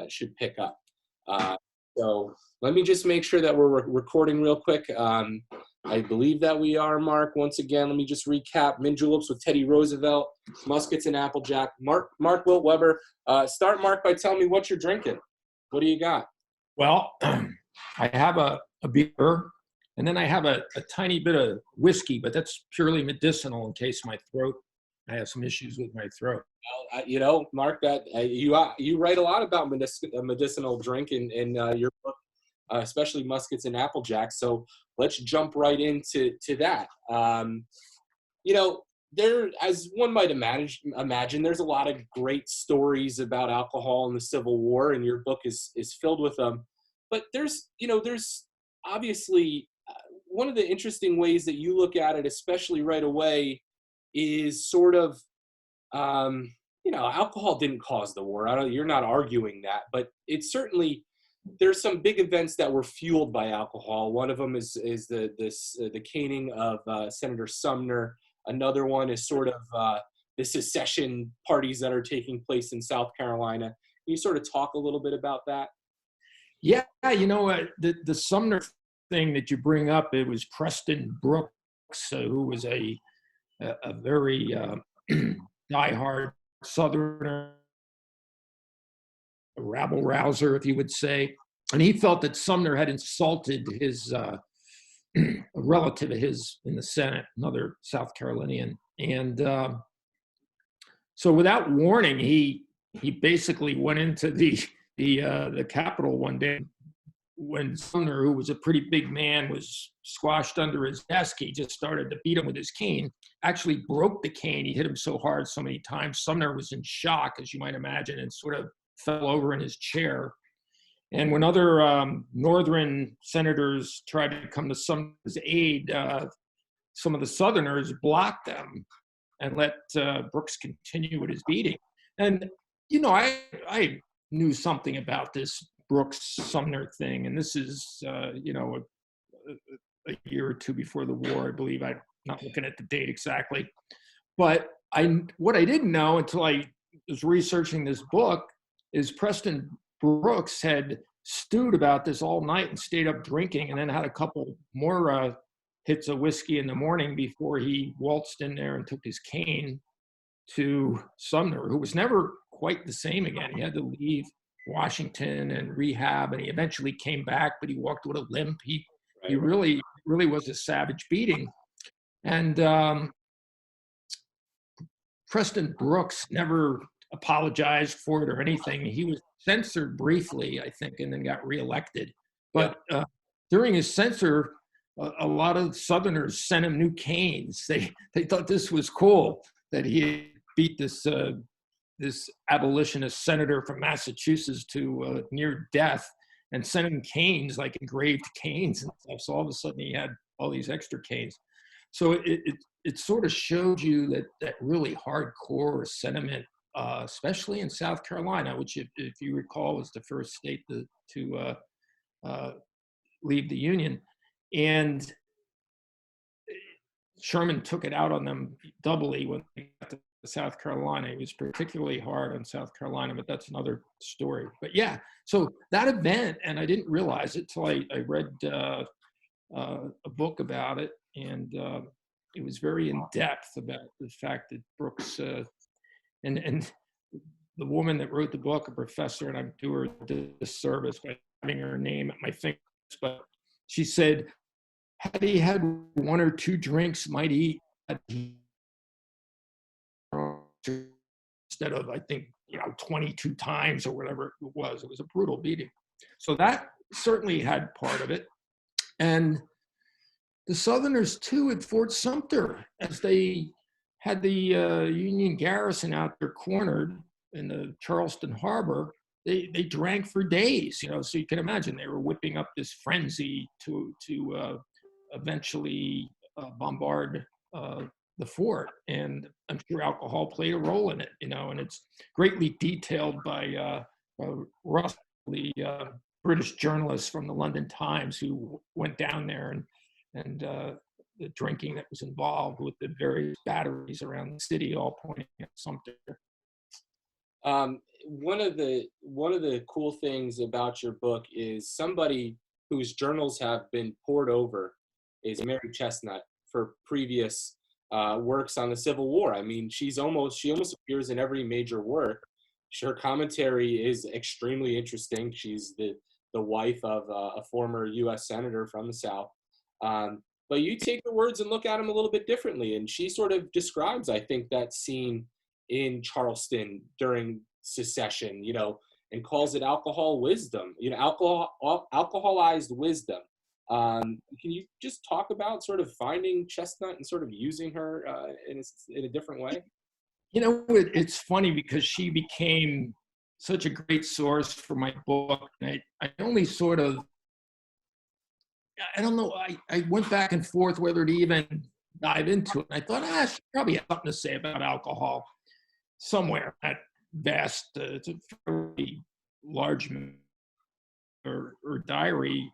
should pick up. So let me just make sure that we're recording real quick. I believe that we are, Mark. Once again, let me just recap. Mint Juleps with Teddy Roosevelt, Muskets and Applejack. Mark Wilt Weber. Start, Mark, by telling me what you're drinking. What do you got? Well, I have a beer, and then I have a tiny bit of whiskey, but that's purely medicinal in case I have some issues with my throat. Well, Mark, that you write a lot about medicinal drink in your book, especially Muskets and Applejack. So let's jump right into that. There, as one might imagine, there's a lot of great stories about alcohol in the Civil War, and your book is filled with them. But there's obviously one of the interesting ways that you look at it, especially right away, is sort of, alcohol didn't cause the war. You're not arguing that, but it's certainly, there's some big events that were fueled by alcohol. One of them is the caning of Senator Sumner. Another one is sort of the secession parties that are taking place in South Carolina. Can you sort of talk a little bit about that? Yeah, the Sumner thing that you bring up, it was Preston Brooks, who was a very diehard Southerner, a rabble rouser, if you would say. And he felt that Sumner had insulted his a relative of his in the Senate, another South Carolinian. And so without warning, he basically went into the Capitol one day when Sumner, who was a pretty big man, was squashed under his desk. He just started to beat him with his cane, actually broke the cane. He hit him so hard so many times. Sumner was in shock, as you might imagine, and sort of fell over in his chair. And when other Northern senators tried to come to Sumner's aid, some of the Southerners blocked them and let Brooks continue with his beating. And, I knew something about this Brooks-Sumner thing, and this is, a year or two before the war, I believe. I'm not looking at the date exactly. But what I didn't know until I was researching this book is Preston Brooks had stewed about this all night and stayed up drinking, and then had a couple more hits of whiskey in the morning before he waltzed in there and took his cane to Sumner, who was never quite the same again. He had to leave Washington and rehab, and he eventually came back, but he walked with a limp. He really was a savage beating. And Preston Brooks never apologized for it or anything. He was censored briefly, I think, and then got reelected. But during his censure, a lot of Southerners sent him new canes. They thought this was cool that he beat this abolitionist senator from Massachusetts to near death, and sent him canes, like engraved canes and stuff. So all of a sudden he had all these extra canes. So it sort of showed you that really hardcore sentiment, especially in South Carolina, which, if you recall, was the first state to leave the Union. And Sherman took it out on them doubly when they got to South Carolina. He was particularly hard on South Carolina, but that's another story. But yeah, so that event, and I didn't realize it till I read a book about it, and it was very in depth about the fact that Brooks and the woman that wrote the book, a professor, and I'm doing her a disservice by having her name at my fingers, but she said, had he had one or two drinks, might he instead of, I think, 22 times or whatever it was. It was a brutal beating. So that certainly had part of it. And the Southerners, too, at Fort Sumter, as they had the Union garrison out there cornered in the Charleston Harbor, they drank for days, so you can imagine they were whipping up this frenzy to eventually bombard the fort. And I'm sure alcohol played a role in it, and it's greatly detailed by Russ, the British journalist from the London Times, who went down there and the drinking that was involved with the various batteries around the city, all pointing at Sumter. one of the cool things about your book is somebody whose journals have been poured over is Mary Chestnut for previous works on the Civil War. I mean, she almost appears in every major work. Her commentary is extremely interesting. She's the wife of a former U.S. senator from the South. But you take the words and look at them a little bit differently, and she sort of describes, I think, that scene in Charleston during secession, and calls it alcohol wisdom, alcoholized wisdom. Can you just talk about sort of finding Chestnut and sort of using her in a different way? It's funny because she became such a great source for my book. And I only sort of, I don't know, I went back and forth whether to even dive into it. And I thought, she probably has something to say about alcohol somewhere. That vast, it's a fairly large or diary,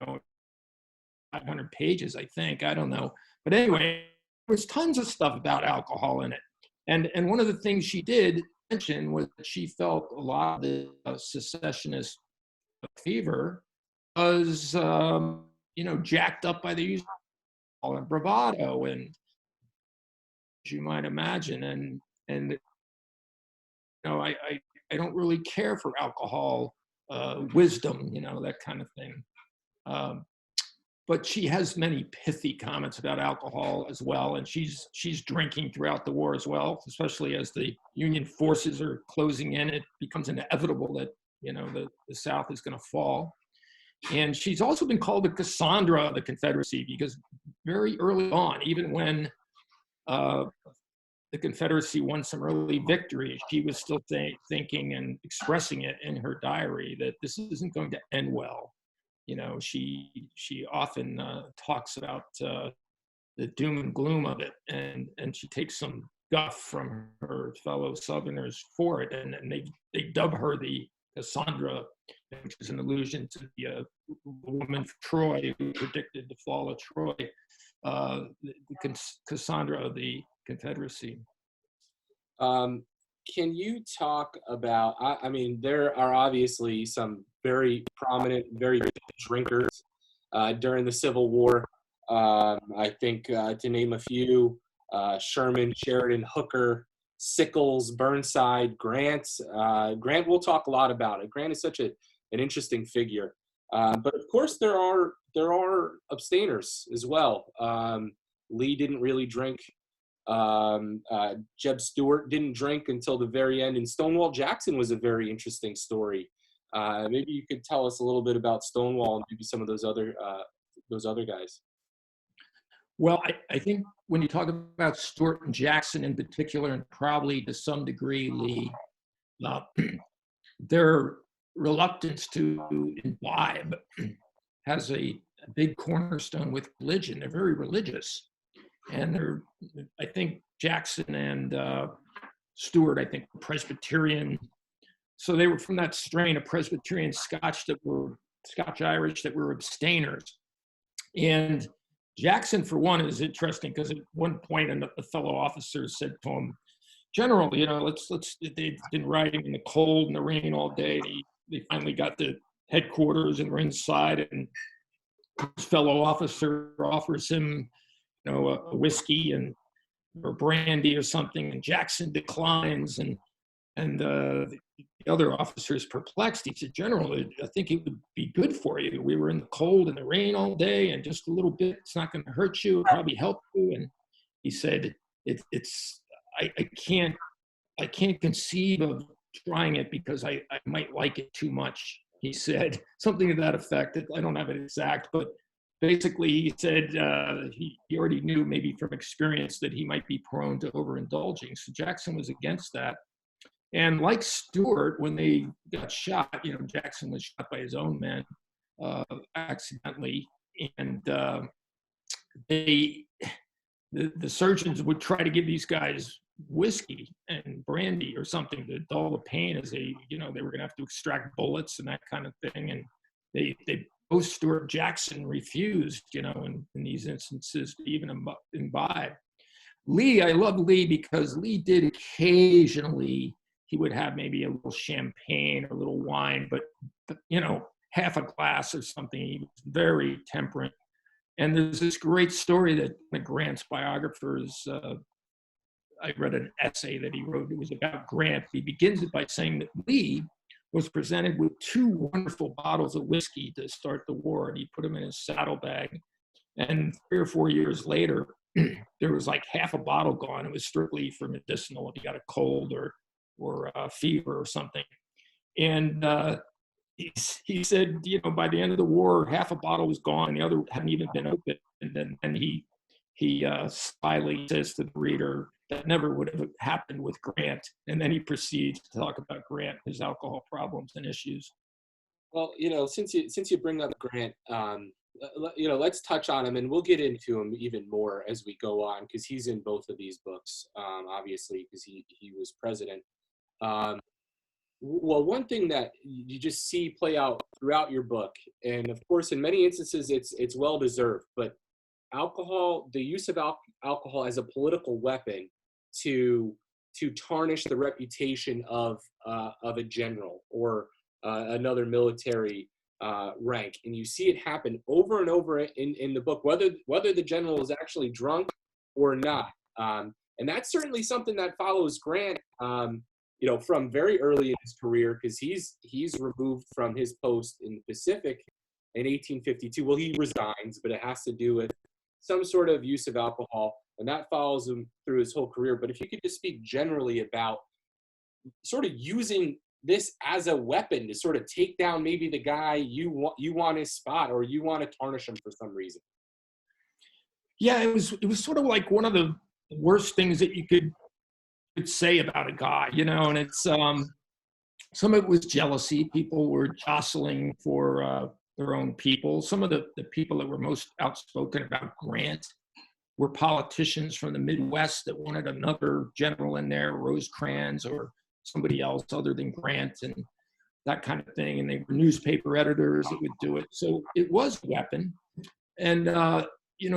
500 pages, I think. I don't know. But anyway, there's tons of stuff about alcohol in it. And one of the things she did mention was that she felt a lot of the secessionist fever was, jacked up by the use of and bravado, and as you might imagine. And I don't really care for alcohol wisdom, that kind of thing. But she has many pithy comments about alcohol as well, and she's drinking throughout the war as well, especially as the Union forces are closing in. It becomes inevitable that the South is going to fall. And she's also been called the Cassandra of the Confederacy, because very early on, even when the Confederacy won some early victories, she was still thinking and expressing it in her diary that this isn't going to end well. She often talks about the doom and gloom of it, and she takes some guff from her fellow Southerners for it, and they dub her the Cassandra, which is an allusion to the woman from Troy who predicted the fall of Troy, the Cassandra of the Confederacy. Can you talk about, I mean, there are obviously some very prominent, very big drinkers during the Civil War. I think to name a few, Sherman, Sheridan, Hooker, Sickles, Burnside, Grant. Grant, we'll talk a lot about it. Grant is such an interesting figure. But of course, there are abstainers as well. Lee didn't really drink. Jeb Stuart didn't drink until the very end, and Stonewall Jackson was a very interesting story. Maybe you could tell us a little bit about Stonewall and maybe some of those other guys. Well, I think when you talk about Stuart and Jackson in particular, and probably to some degree Lee, their reluctance to imbibe has a big cornerstone with religion. They're very religious. And I think Jackson and Stuart, I think, were Presbyterian. So they were from that strain of Presbyterian Scotch-Irish that were abstainers. And Jackson, for one, is interesting because at one point a fellow officer said to him, General, they've been riding in the cold and the rain all day. They finally got to headquarters and were inside, and his fellow officer offers him a whiskey or brandy or something, and Jackson declines, and the other officer is perplexed. He said, General, I think it would be good for you. We were in the cold and the rain all day, and just a little bit, it's not going to hurt you, it'll probably help you. And he said, I can't conceive of trying it because I might like it too much. He said something to that effect. I don't have it exact, but basically, he said he already knew maybe from experience that he might be prone to overindulging. So Jackson was against that. And like Stuart, when they got shot, Jackson was shot by his own men accidentally. And the surgeons would try to give these guys whiskey and brandy or something to dull the pain as they were going to have to extract bullets and that kind of thing. And they both Stuart and Jackson refused, in these instances to even imbibe. Lee, I love Lee because Lee did occasionally he would have maybe a little champagne or a little wine, but half a glass or something. He was very temperate. And there's this great story that Grant's biographers, I read an essay that he wrote. It was about Grant. He begins it by saying that Lee was presented with 2 wonderful bottles of whiskey to start the war, and he put them in his saddlebag. And 3 or 4 years later, there was like half a bottle gone. It was strictly for medicinal if you got a cold or a fever or something. And he said, by the end of the war, half a bottle was gone. The other hadn't even been opened. And then he slyly says to the reader, that never would have happened with Grant. And then he proceeds to talk about Grant, his alcohol problems and issues. Well, since you bring up Grant, let's touch on him, and we'll get into him even more as we go on, because he's in both of these books, obviously, because he was president. Well, one thing that you just see play out throughout your book, and of course, in many instances, it's well deserved, but alcohol, the use of alcohol as a political weapon to tarnish the reputation of a general or another military rank, and you see it happen over and over in the book, whether the general is actually drunk or not, and that's certainly something that follows Grant, from very early in his career, because he's removed from his post in the Pacific in 1852. Well, he resigns, but it has to do with some sort of use of alcohol, and that follows him through his whole career. But if you could just speak generally about sort of using this as a weapon to sort of take down maybe the guy you want his spot, or you want to tarnish him for some reason. Yeah, it was sort of like one of the worst things that you could say about a guy, and it's some of it was jealousy. People were jostling for their own people. Some of the people that were most outspoken about Grant were politicians from the Midwest that wanted another general in there, Rosecrans or somebody else other than Grant, and that kind of thing. And they were newspaper editors that would do it. So it was a weapon. And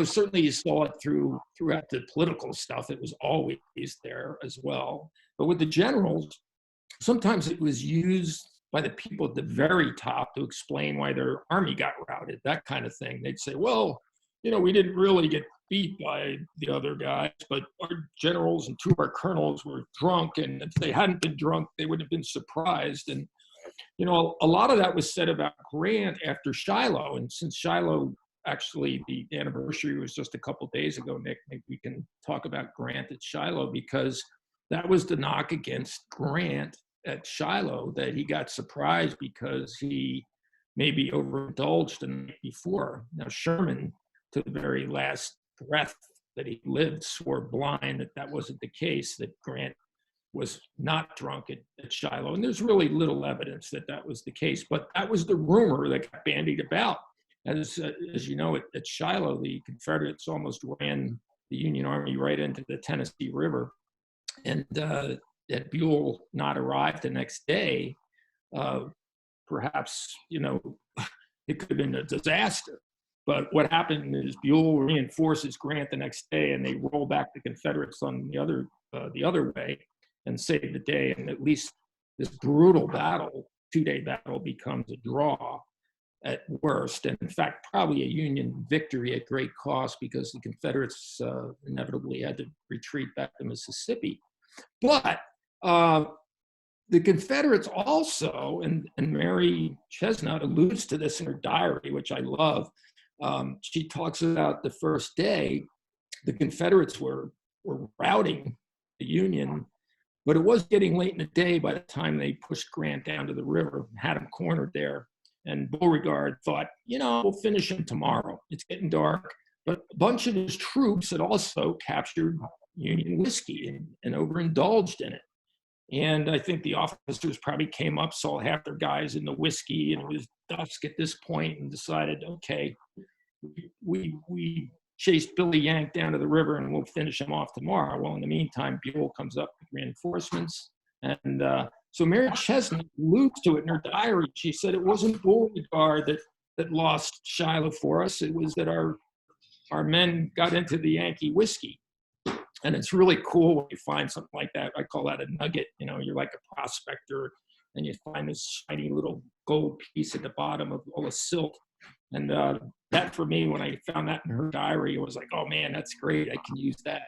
certainly you saw it throughout the political stuff. It was always there as well. But with the generals, sometimes it was used by the people at the very top to explain why their army got routed, that kind of thing. They'd say, well, we didn't really get beat by the other guys, but our generals and 2 of our colonels were drunk, and if they hadn't been drunk, they would have been surprised. And, a lot of that was said about Grant after Shiloh. And since Shiloh, actually, the anniversary was just a couple days ago, Nick, maybe we can talk about Grant at Shiloh, because that was the knock against Grant at Shiloh, that he got surprised because he maybe overindulged the night before. Now, Sherman, to the very last breath that he lived, swore blind that wasn't the case, that Grant was not drunk at Shiloh. And there's really little evidence that was the case, but that was the rumor that got bandied about. As you know, at Shiloh, the Confederates almost ran the Union Army right into the Tennessee River. And had Buell not arrived the next day, perhaps, it could have been a disaster. But what happened is Buell reinforces Grant the next day, and they roll back the Confederates on the other way and save the day. And at least this brutal battle, 2-day battle, becomes a draw at worst, and in fact, probably a Union victory at great cost, because the Confederates inevitably had to retreat back to Mississippi. But the Confederates also, and Mary Chesnut alludes to this in her diary, which I love. She talks about the first day, the Confederates were routing the Union, but it was getting late in the day by the time they pushed Grant down to the river and had him cornered there. And Beauregard thought, we'll finish him tomorrow. It's getting dark. But a bunch of his troops had also captured Union whiskey and overindulged in it. And I think the officers probably came up, saw half their guys in the whiskey, and it was dusk at this point, and decided, okay, we chased Billy Yank down to the river and we'll finish him off tomorrow. Well, in the meantime, Buell comes up with reinforcements. And so Mary Chesnut alludes to it in her diary. She said it wasn't Beauregard that lost Shiloh for us. It was that our men got into the Yankee whiskey. And it's really cool when you find something like that. I call that a nugget. You know, you're like a prospector and you find this shiny little gold piece at the bottom of all the silt. And that for me, when I found that in her diary, it was like, oh man, that's great. I can use that.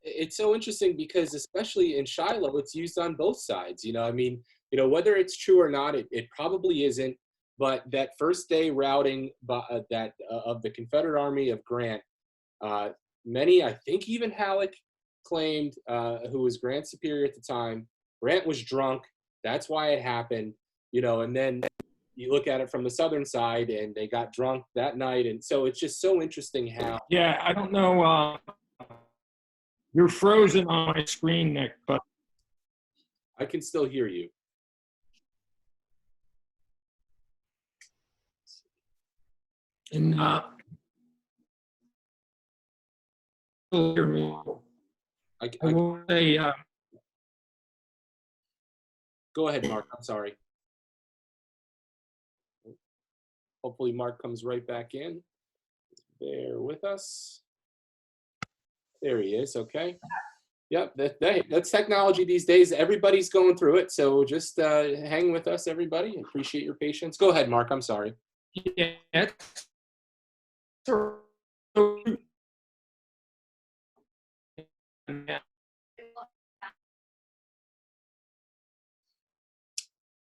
It's so interesting because especially in Shiloh, it's used on both sides. You know, I mean, you know, whether it's true or not, it probably isn't. But that first day routing of the Confederate Army of Grant, many, I think even Halleck claimed, who was Grant's superior at the time, Grant was drunk. That's why it happened. You know, and then you look at it from the Southern side, and they got drunk that night, and so it's just so interesting how. Yeah, I don't know. You're frozen on my screen, Nick, but I can still hear you. and hear me. I will say, go ahead, Mark. I'm sorry. Hopefully, Mark comes right back in. Bear with us. There he is. Okay. Yep. That's technology these days. Everybody's going through it. So just hang with us, everybody. Appreciate your patience. Go ahead, Mark. I'm sorry. Yeah,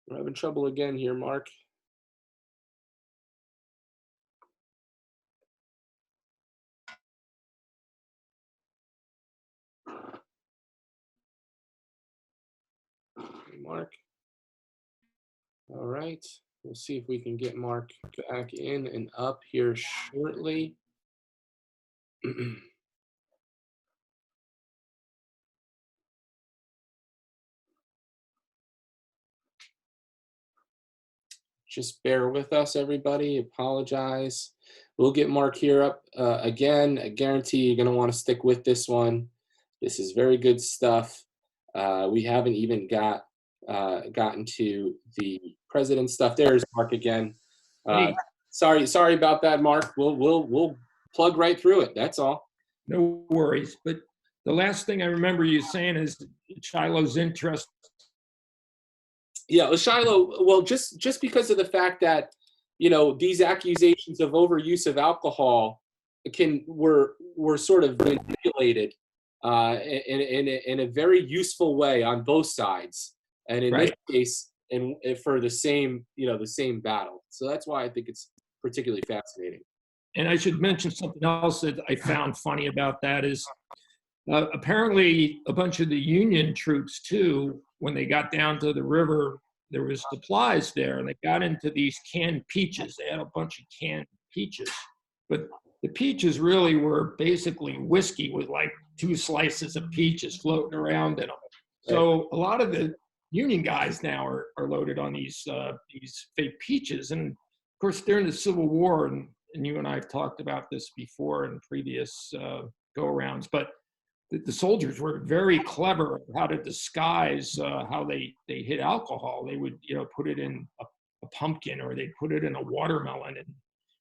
We're having trouble again here, Mark. Mark. All right. We'll see if we can get Mark back in and up here shortly. Just bear with us, everybody. Apologize. We'll get Mark here up again. I guarantee you're going to want to stick with this one. This is very good stuff. We haven't even gotten to the president stuff. There's Mark again. Hey. Sorry about that, Mark. We'll plug right through it. That's all. No worries. But the last thing I remember you saying is Shiloh's interest. Yeah, Shiloh. Well, just because of the fact that, you know, these accusations of overuse of alcohol were sort of manipulated in a very useful way on both sides, and in this case, and for the same battle. So that's why I think it's particularly fascinating. And I should mention something else that I found funny about that is apparently a bunch of the Union troops too, when they got down to the river, there was supplies there, and they got into these canned peaches. They had a bunch of canned peaches, but the peaches really were basically whiskey with like 2 slices of peaches floating around in them. So a lot of the Union guys now are loaded on these fake peaches. And of course, during the Civil War, and you and I have talked about this before in previous go-arounds, but the soldiers were very clever at how to disguise how they hid alcohol. They would, you know, put it in a pumpkin, or they'd put it in a watermelon, and,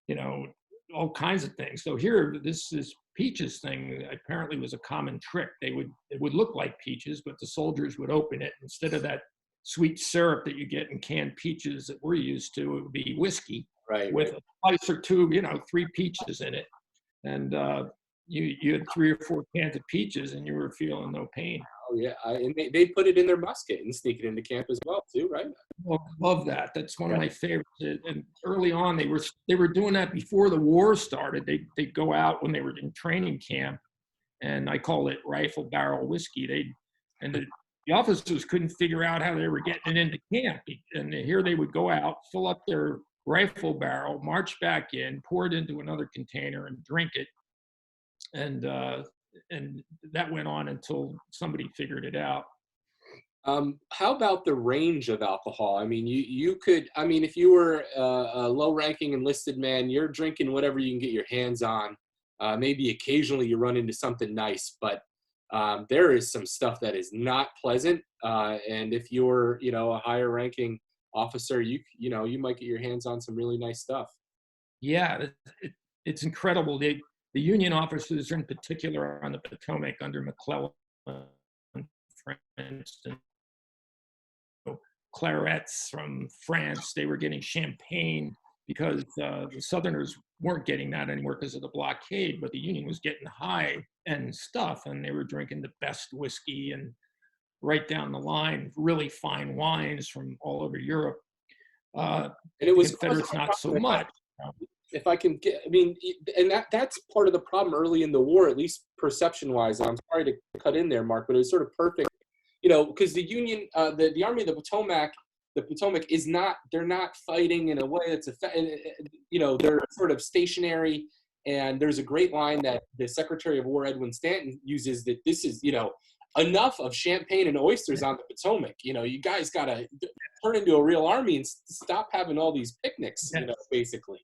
you know, all kinds of things. So here, this peaches thing apparently was a common trick. It would look like peaches, but the soldiers would open it. Instead of that sweet syrup that you get in canned peaches that we're used to, it would be whiskey with a slice or 2, you know, 3 peaches in it. And you had 3 or 4 cans of peaches and you were feeling no pain. Oh yeah, and they put it in their musket and sneak it into camp as well too, right? Well, I love that. That's one of my favorites. And early on, they were doing that before the war started. They'd go out when they were in training camp, and I call it rifle barrel whiskey. The officers couldn't figure out how they were getting it into camp, and here they would go out, fill up their rifle barrel, march back in, pour it into another container, and drink it. And that went on until somebody figured it out. How about the range of alcohol? I mean, you could, I mean, if you were a low-ranking enlisted man, you're drinking whatever you can get your hands on. Maybe occasionally you run into something nice, but there is some stuff that is not pleasant. And if you're, you know, a higher-ranking officer, you might get your hands on some really nice stuff. Yeah, it's incredible. They the Union officers in particular on the Potomac under McClellan, for instance, clarets from France, they were getting champagne because the Southerners weren't getting that anymore because of the blockade, but the Union was getting high end stuff, and they were drinking the best whiskey and right down the line, really fine wines from all over Europe. And it was Confederates not so much. If I can get, I mean, and that's part of the problem early in the war, at least perception wise. And I'm sorry to cut in there, Mark, but it was sort of perfect, you know, because the Union, the Army of the Potomac is not, they're not fighting in a way that's, you know, they're sort of stationary. And there's a great line that the Secretary of War, Edwin Stanton, uses, that this is, you know, enough of champagne and oysters on the Potomac. You know, you guys got to turn into a real army and stop having all these picnics, you know, basically.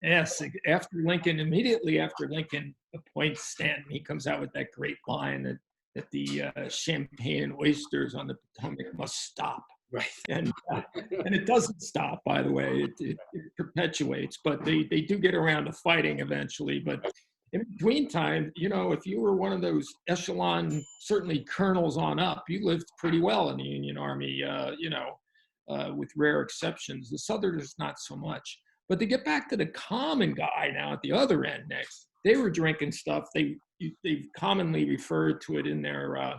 Yes, immediately after Lincoln appoints Stanton, he comes out with that great line that the champagne and oysters on the Potomac must stop. Right. And it doesn't stop, by the way. It perpetuates, but they do get around to fighting eventually. But in between time, you know, if you were one of those echelon, certainly colonels on up, you lived pretty well in the Union Army, you know, with rare exceptions. The Southerners, not so much. But to get back to the common guy now at the other end next, they were drinking stuff. They commonly referred to it in their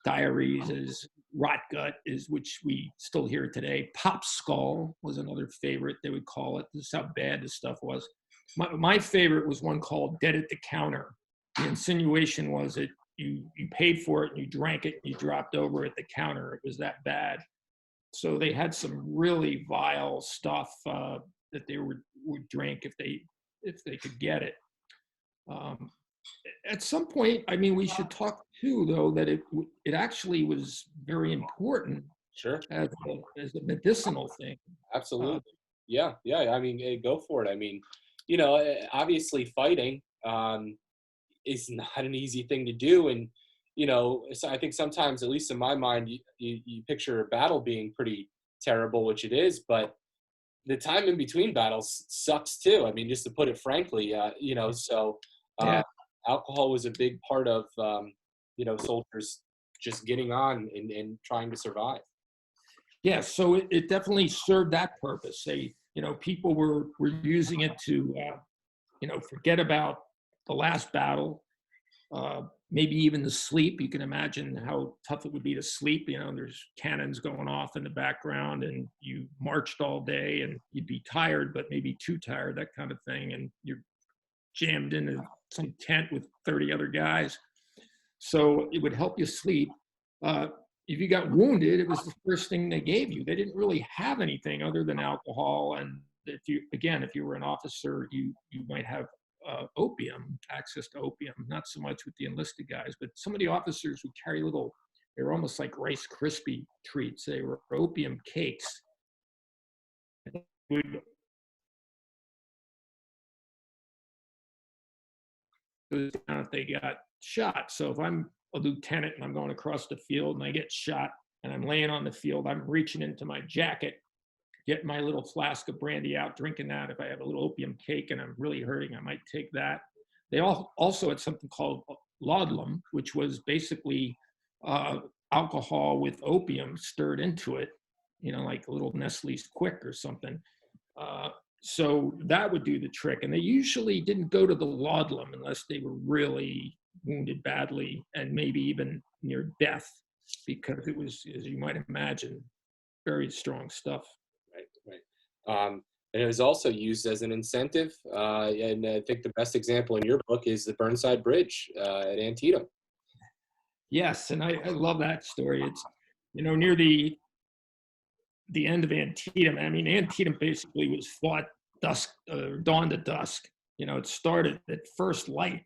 diaries as rot gut, which we still hear today. Pop skull was another favorite, they would call it. This is how bad this stuff was. My favorite was one called dead at the counter. The insinuation was that you paid for it and you drank it and you dropped over at the counter. It was that bad. So they had some really vile stuff that they would drink if they could get it. At some point, I mean, we should talk too, though, that it actually was very important. Sure. As a medicinal thing. Absolutely. Yeah. I mean, hey, go for it. I mean, you know, obviously fighting is not an easy thing to do, and you know, so I think sometimes, at least in my mind, you picture a battle being pretty terrible, which it is, but the time in between battles sucks too. I mean, just to put it frankly, you know, so alcohol was a big part of, you know, soldiers just getting on and trying to survive. Yeah, so it definitely served that purpose. You know, people were using it to, you know, forget about the last battle, maybe even to sleep. You can imagine how tough it would be to sleep. You know, there's cannons going off in the background and you marched all day and you'd be tired, but maybe too tired, that kind of thing. And you're jammed into some tent with 30 other guys. So it would help you sleep. If you got wounded, it was the first thing they gave you. They didn't really have anything other than alcohol. And if you were an officer, you might have opium, access to opium, not so much with the enlisted guys, but some of the officers would carry they were almost like Rice Krispie treats. They were opium cakes. If they got shot. So if I'm a lieutenant and I'm going across the field and I get shot and I'm laying on the field, I'm reaching into my jacket, getting my little flask of brandy out, drinking that. If I have a little opium cake and I'm really hurting, I might take that. They also had something called laudanum, which was basically alcohol with opium stirred into it, you know, like a little Nestle's Quick or something. So that would do the trick. And they usually didn't go to the laudanum unless they were really wounded badly and maybe even near death, because it was, as you might imagine, very strong stuff. Right. And it was also used as an incentive. And I think the best example in your book is the Burnside Bridge at Antietam. Yes, and I love that story. It's, you know, near the end of Antietam. I mean, Antietam basically was fought dawn to dusk. You know, it started at first light,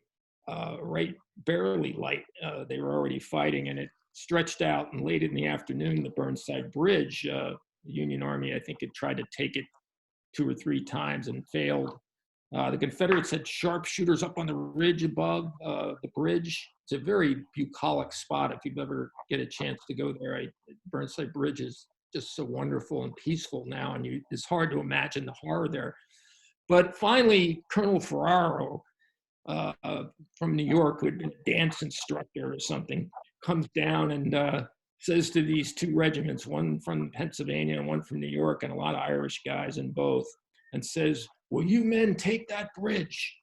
right, barely light. They were already fighting, and it stretched out. And late in the afternoon, the Burnside Bridge, the Union Army, I think, had tried to take it 2 or 3 times and failed. The Confederates had sharpshooters up on the ridge above the bridge. It's a very bucolic spot. If you've ever get a chance to go there, Burnside Bridge is just so wonderful and peaceful now, and it's hard to imagine the horror there. But finally, Colonel Ferraro uh, from New York, who had been a dance instructor or something, comes down and says to these two regiments, one from Pennsylvania and one from New York, and a lot of Irish guys in both, and says, "Will you men take that bridge?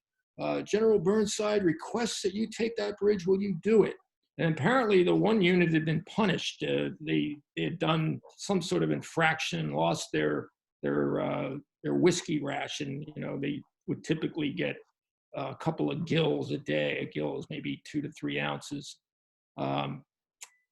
General Burnside requests that you take that bridge. Will you do it?" And apparently, the one unit had been punished. They had done some sort of infraction, lost their whiskey ration. You know, they would typically get a couple of gills a day. A gill is maybe 2 to 3 ounces. Um,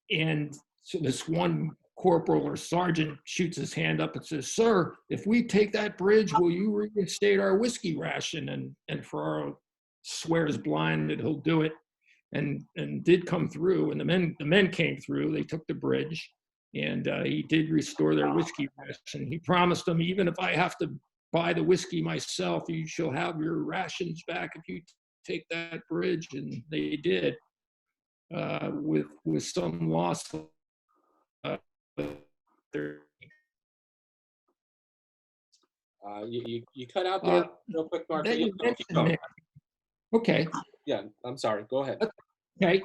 and so this one corporal or sergeant shoots his hand up and says, "Sir, if we take that bridge, will you reinstate our whiskey ration?" And Ferraro swears blind that he'll do it, and did come through. And the men came through. They took the bridge, and he did restore their whiskey ration. He promised them, "Even if I have to buy the whiskey myself, you shall have your rations back if you take that bridge." And they did, with some loss. Their, You cut out there real quick, Mark. that Yeah, you keep going. mentioned, okay, Yeah, I'm sorry. Go ahead. okay.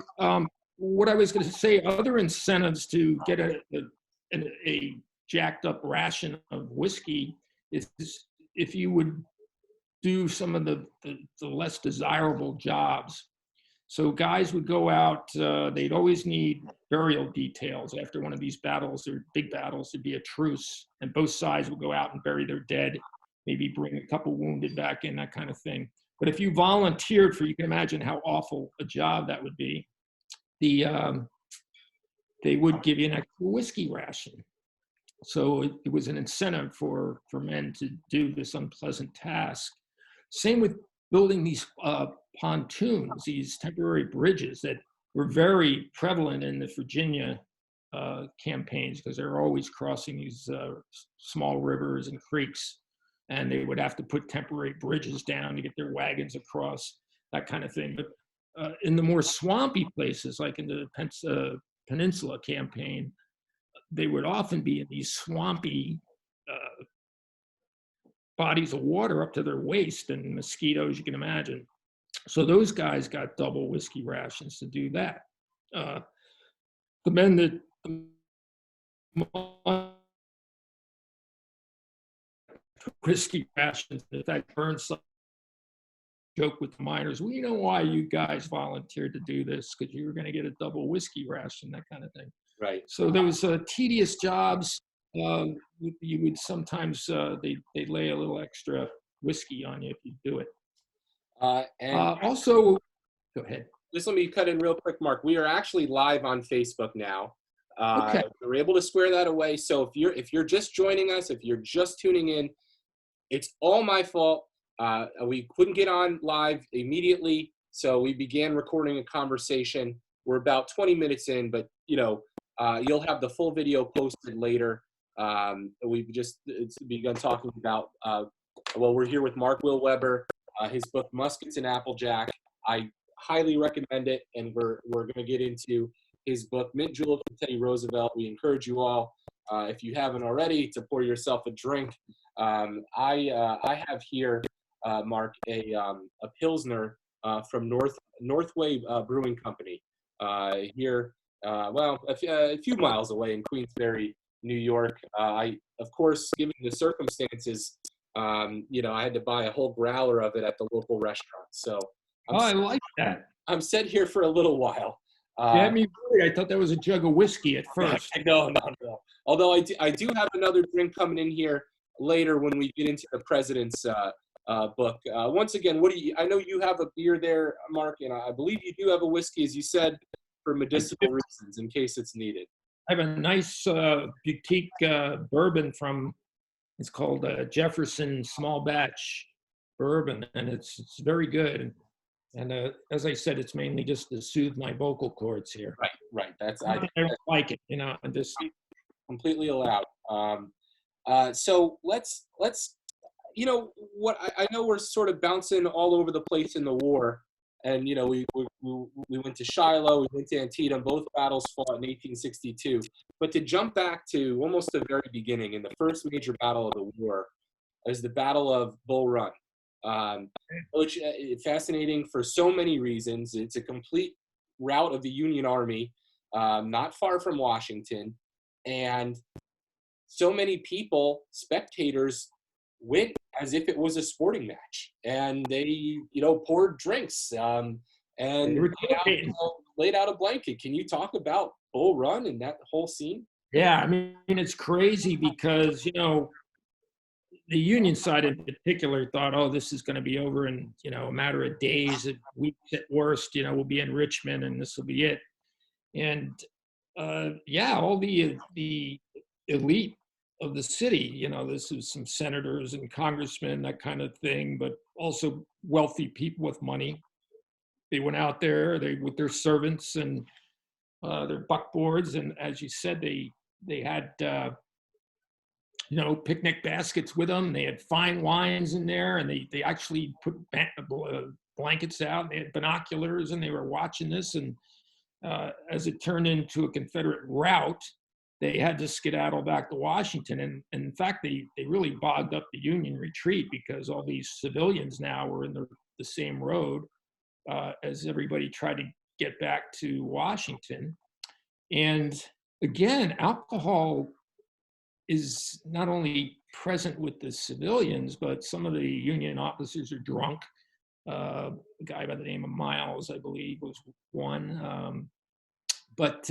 What I was going to say, other incentives to get a jacked up ration of whiskey is if you would do some of the less desirable jobs. So guys would go out, they'd always need burial details after one of these battles or big battles. There'd be a truce, and both sides would go out and bury their dead, maybe bring a couple wounded back in, that kind of thing. But if you volunteered for, you can imagine how awful a job that would be. They would give you an extra whiskey ration. So it was an incentive for men to do this unpleasant task. Same with building these pontoons, these temporary bridges that were very prevalent in the Virginia campaigns, because they were always crossing these small rivers and creeks, and they would have to put temporary bridges down to get their wagons across, that kind of thing. But in the more swampy places, like in the Peninsula campaign, they would often be in these swampy bodies of water up to their waist, and mosquitoes, you can imagine. So those guys got double whiskey rations to do that. The men that whiskey rations, in fact, Burnside joke with the miners, "We know why you guys volunteered to do this, because you were going to get a double whiskey ration," that kind of thing. Right. So those tedious jobs, you would sometimes, they lay a little extra whiskey on you if you do it. And Also, go ahead. just let me cut in real quick, Mark. We are actually live on Facebook now. Okay. We were able to square that away. So if you're just joining us, if you're just tuning in, it's all my fault. We couldn't get on live immediately, so we began recording a conversation. We're about 20 minutes in, but you'll have the full video posted later. We've just begun talking about. We're here with Mark Will Weber. His book Muskets and Applejack. I highly recommend it, and we're going to get into his book Mint Julep from Teddy Roosevelt. We encourage you all, if you haven't already, to pour yourself a drink. I have here, Mark, a Pilsner from Northway Brewing Company here, a few miles away in Queensbury, New York. Of course, given the circumstances, I had to buy a whole growler of it at the local restaurant. So I like that. I'm set here for a little while. You had me worried. I thought that was a jug of whiskey at first. No. Although I do have another drink coming in here later when we get into the president's book. Once again, I know you have a beer there, Mark, and I believe you do have a whiskey, as you said, for medicinal reasons, in case it's needed. I have a nice boutique bourbon it's called Jefferson Small Batch Bourbon, and it's very good. And as I said, it's mainly just to soothe my vocal cords here. Right. I don't like it, and just completely allowed. So let's what I know we're sort of bouncing all over the place in the war, and we went to Shiloh, we went to Antietam, both battles fought in 1862. But to jump back to almost the very beginning, in the first major battle of the war, is the Battle of Bull Run. which fascinating for so many reasons. It's a complete route of the Union Army, not far from Washington, and so many people, spectators, went as if it was a sporting match, and they, poured drinks, They and were tailgating. laid out a blanket. Can you talk about Bull Run and that whole scene? Yeah, I mean, it's crazy because, the Union side in particular thought, oh, this is going to be over in, a matter of days, weeks at worst, we'll be in Richmond and this will be it. And yeah, all the elite of the city, this is some senators and congressmen, that kind of thing, but also wealthy people with money. They went out there, with their servants and their buckboards, and as you said, they had picnic baskets with them. They had fine wines in there, and they actually put blankets out. And they had binoculars, and they were watching this. And as it turned into a Confederate rout, they had to skedaddle back to Washington. And in fact, they really bogged up the Union retreat because all these civilians now were in the same road as everybody tried to get back to Washington. And again, alcohol is not only present with the civilians, but some of the Union officers are drunk. A guy by the name of Miles, I believe, was one. But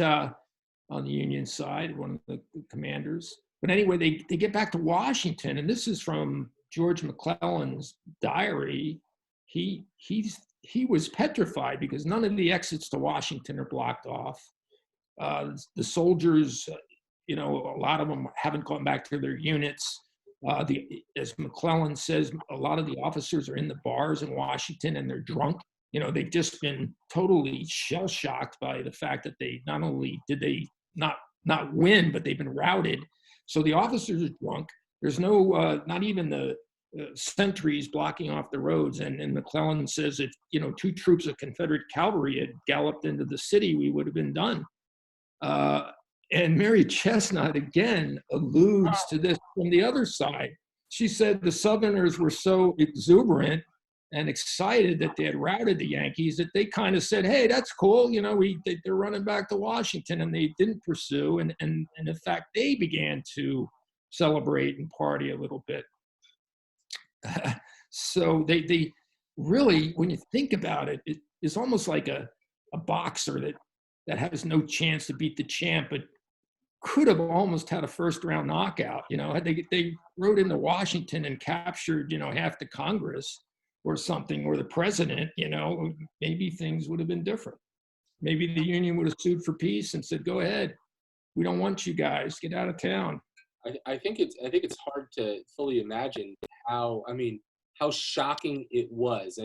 on the Union side, one of the commanders. But anyway, they get back to Washington, and this is from George McClellan's diary. He was petrified because none of the exits to Washington are blocked off. The soldiers, a lot of them haven't gone back to their units. As McClellan says, a lot of the officers are in the bars in Washington and they're drunk. They've just been totally shell shocked by the fact that they not only did they not win, but they've been routed. So the officers are drunk. There's no, not even the sentries blocking off the roads. And McClellan says if, 2 troops of Confederate cavalry had galloped into the city, we would have been done. And Mary Chestnut again alludes to this from the other side. She said the Southerners were so exuberant and excited that they had routed the Yankees that they kind of said, "Hey, that's cool. They're running back to Washington," and they didn't pursue. And in fact, they began to celebrate and party a little bit. So they really, when you think about it, it's almost like a boxer that has no chance to beat the champ, but could have almost had a first-round knockout. Had they rode into Washington and captured, half the Congress or something, or the president, maybe things would have been different. Maybe the Union would have sued for peace and said, "Go ahead, we don't want you guys. Get out of town." I think it's hard to fully imagine how shocking it was.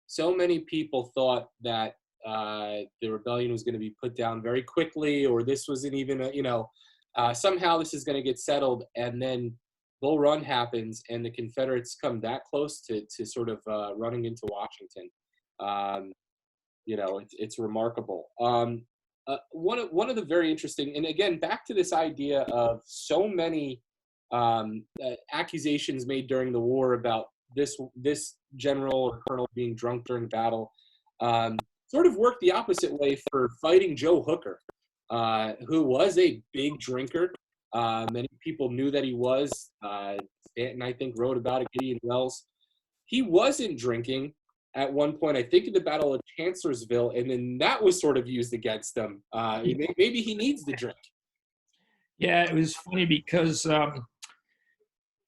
So many people thought that the rebellion was going to be put down very quickly, or this wasn't even somehow this is going to get settled, and then Bull Run happens, and the Confederates come that close to sort of running into Washington. It's remarkable. One of the very interesting, and again, back to this idea of so many accusations made during the war about this general or colonel being drunk during battle. Sort of worked the opposite way for Fighting Joe Hooker, who was a big drinker. Many people knew that he was. Stanton, I think, wrote about it, Gideon Wells. He wasn't drinking at one point, I think, in the Battle of Chancellorsville, and then that was sort of used against him. Maybe he needs the drink. Yeah, it was funny because,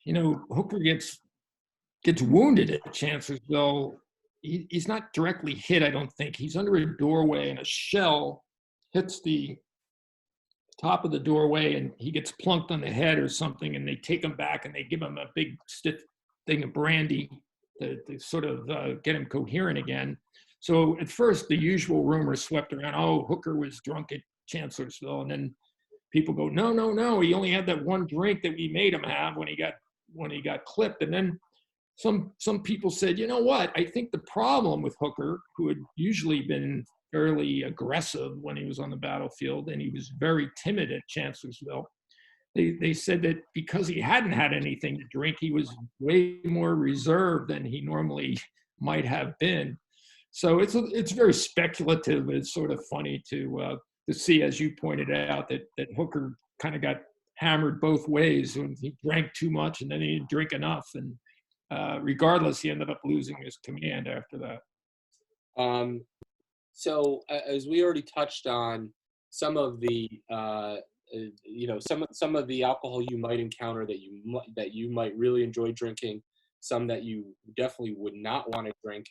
Hooker gets wounded at Chancellorsville. He's not directly hit, I don't think. He's under a doorway, and a shell hits the top of the doorway, and he gets plunked on the head or something, and they take him back, and they give him a big stiff thing of brandy to sort of get him coherent again. So at first, the usual rumors swept around, oh, Hooker was drunk at Chancellorsville, and then people go, no, he only had that one drink that we made him have when he got clipped. And then some people said, you know what? I think the problem with Hooker, who had usually been fairly aggressive when he was on the battlefield, and he was very timid at Chancellorsville, they said that because he hadn't had anything to drink, he was way more reserved than he normally might have been. So it's very speculative. It's sort of funny to see, as you pointed out, that Hooker kind of got hammered both ways when he drank too much and then he didn't drink enough, and regardless, he ended up losing his command after that. So as we already touched on, some of the some of the alcohol you might encounter that you might really enjoy drinking, some that you definitely would not want to drink.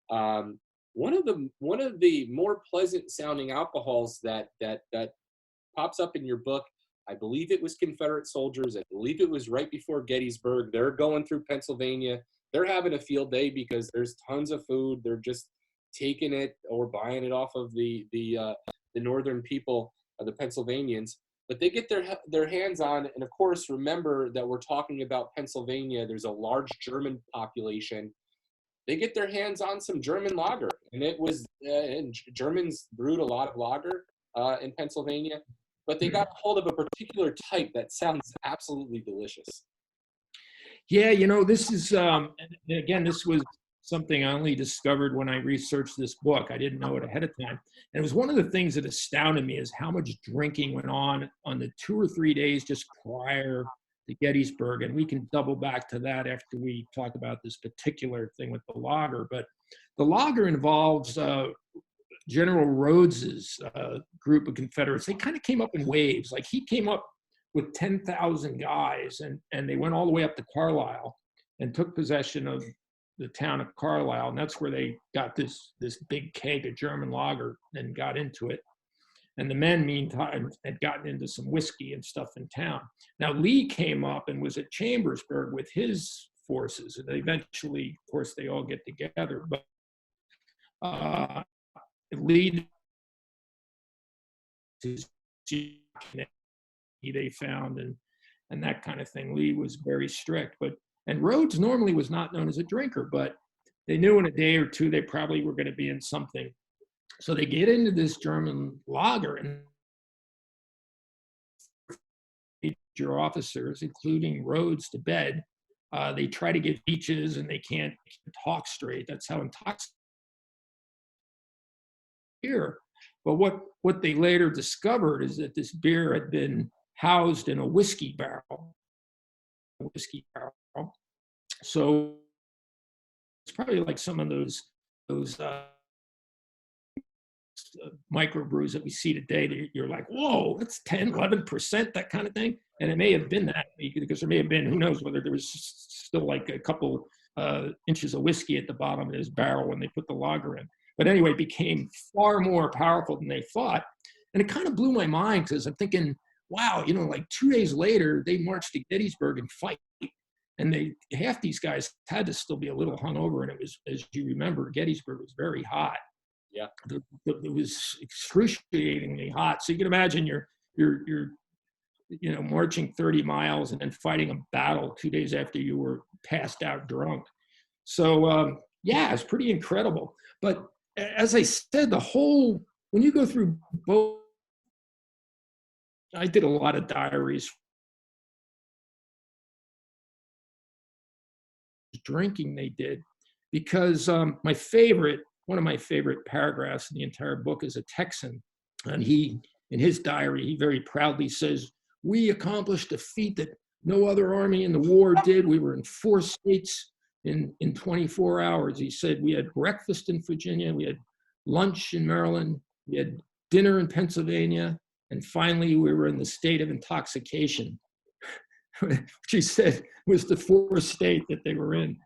One of the more pleasant sounding alcohols that pops up in your book, I believe it was Confederate soldiers. I believe it was right before Gettysburg. They're going through Pennsylvania. They're having a field day because there's tons of food. They're just taking it or buying it off of the northern people, the Pennsylvanians. But they get their hands on, and of course, remember that we're talking about Pennsylvania. There's a large German population. They get their hands on some German lager, and it was and Germans brewed a lot of lager in Pennsylvania, but they got a hold of a particular type that sounds absolutely delicious. Yeah, this is again, this was something I only discovered when I researched this book. I didn't know it ahead of time. And it was one of the things that astounded me is how much drinking went on the 2 or 3 days just prior to Gettysburg. And we can double back to that after we talk about this particular thing with the lager. But the lager involves General Rhodes's group of Confederates. They kind of came up in waves. Like he came up with 10,000 guys, and they went all the way up to Carlisle and took possession of the town of Carlisle, and that's where they got this big keg of German lager and got into it. And the men, meantime, had gotten into some whiskey and stuff in town. Now, Lee came up and was at Chambersburg with his forces, and eventually, of course, they all get together. But Lee, they found, and that kind of thing. Lee was very strict, and Rhodes normally was not known as a drinker, but they knew in a day or two they probably were going to be in something. So they get into this German lager, and major officers, including Rhodes, to bed. They try to give speeches, and they can't talk straight. That's how intoxicated beer. But what they later discovered is that this beer had been housed in a whiskey barrel. So it's probably like some of those microbrews that we see today that you're like, whoa, that's 10, 11%, that kind of thing. And it may have been that, because there may have been, who knows, whether there was still like a couple inches of whiskey at the bottom of this barrel when they put the lager in. But anyway, it became far more powerful than they thought. And it kind of blew my mind, because I'm thinking, wow, like 2 days later, they marched to Gettysburg and fight. And half these guys had to still be a little hungover. And it was, as you remember, Gettysburg was very hot. Yeah. It was excruciatingly hot. So you can imagine you're marching 30 miles and then fighting a battle 2 days after you were passed out drunk. So, yeah, it's pretty incredible. But as I said, when you go through both, I did a lot of diaries. Drinking they did, because one of my favorite paragraphs in the entire book is a Texan, and in his diary, he very proudly says, "We accomplished a feat that no other army in the war did. We were in 4 states in 24 hours." He said, "We had breakfast in Virginia, we had lunch in Maryland, we had dinner in Pennsylvania, and finally we were in the state of intoxication," which he said was the 4th state that they were in.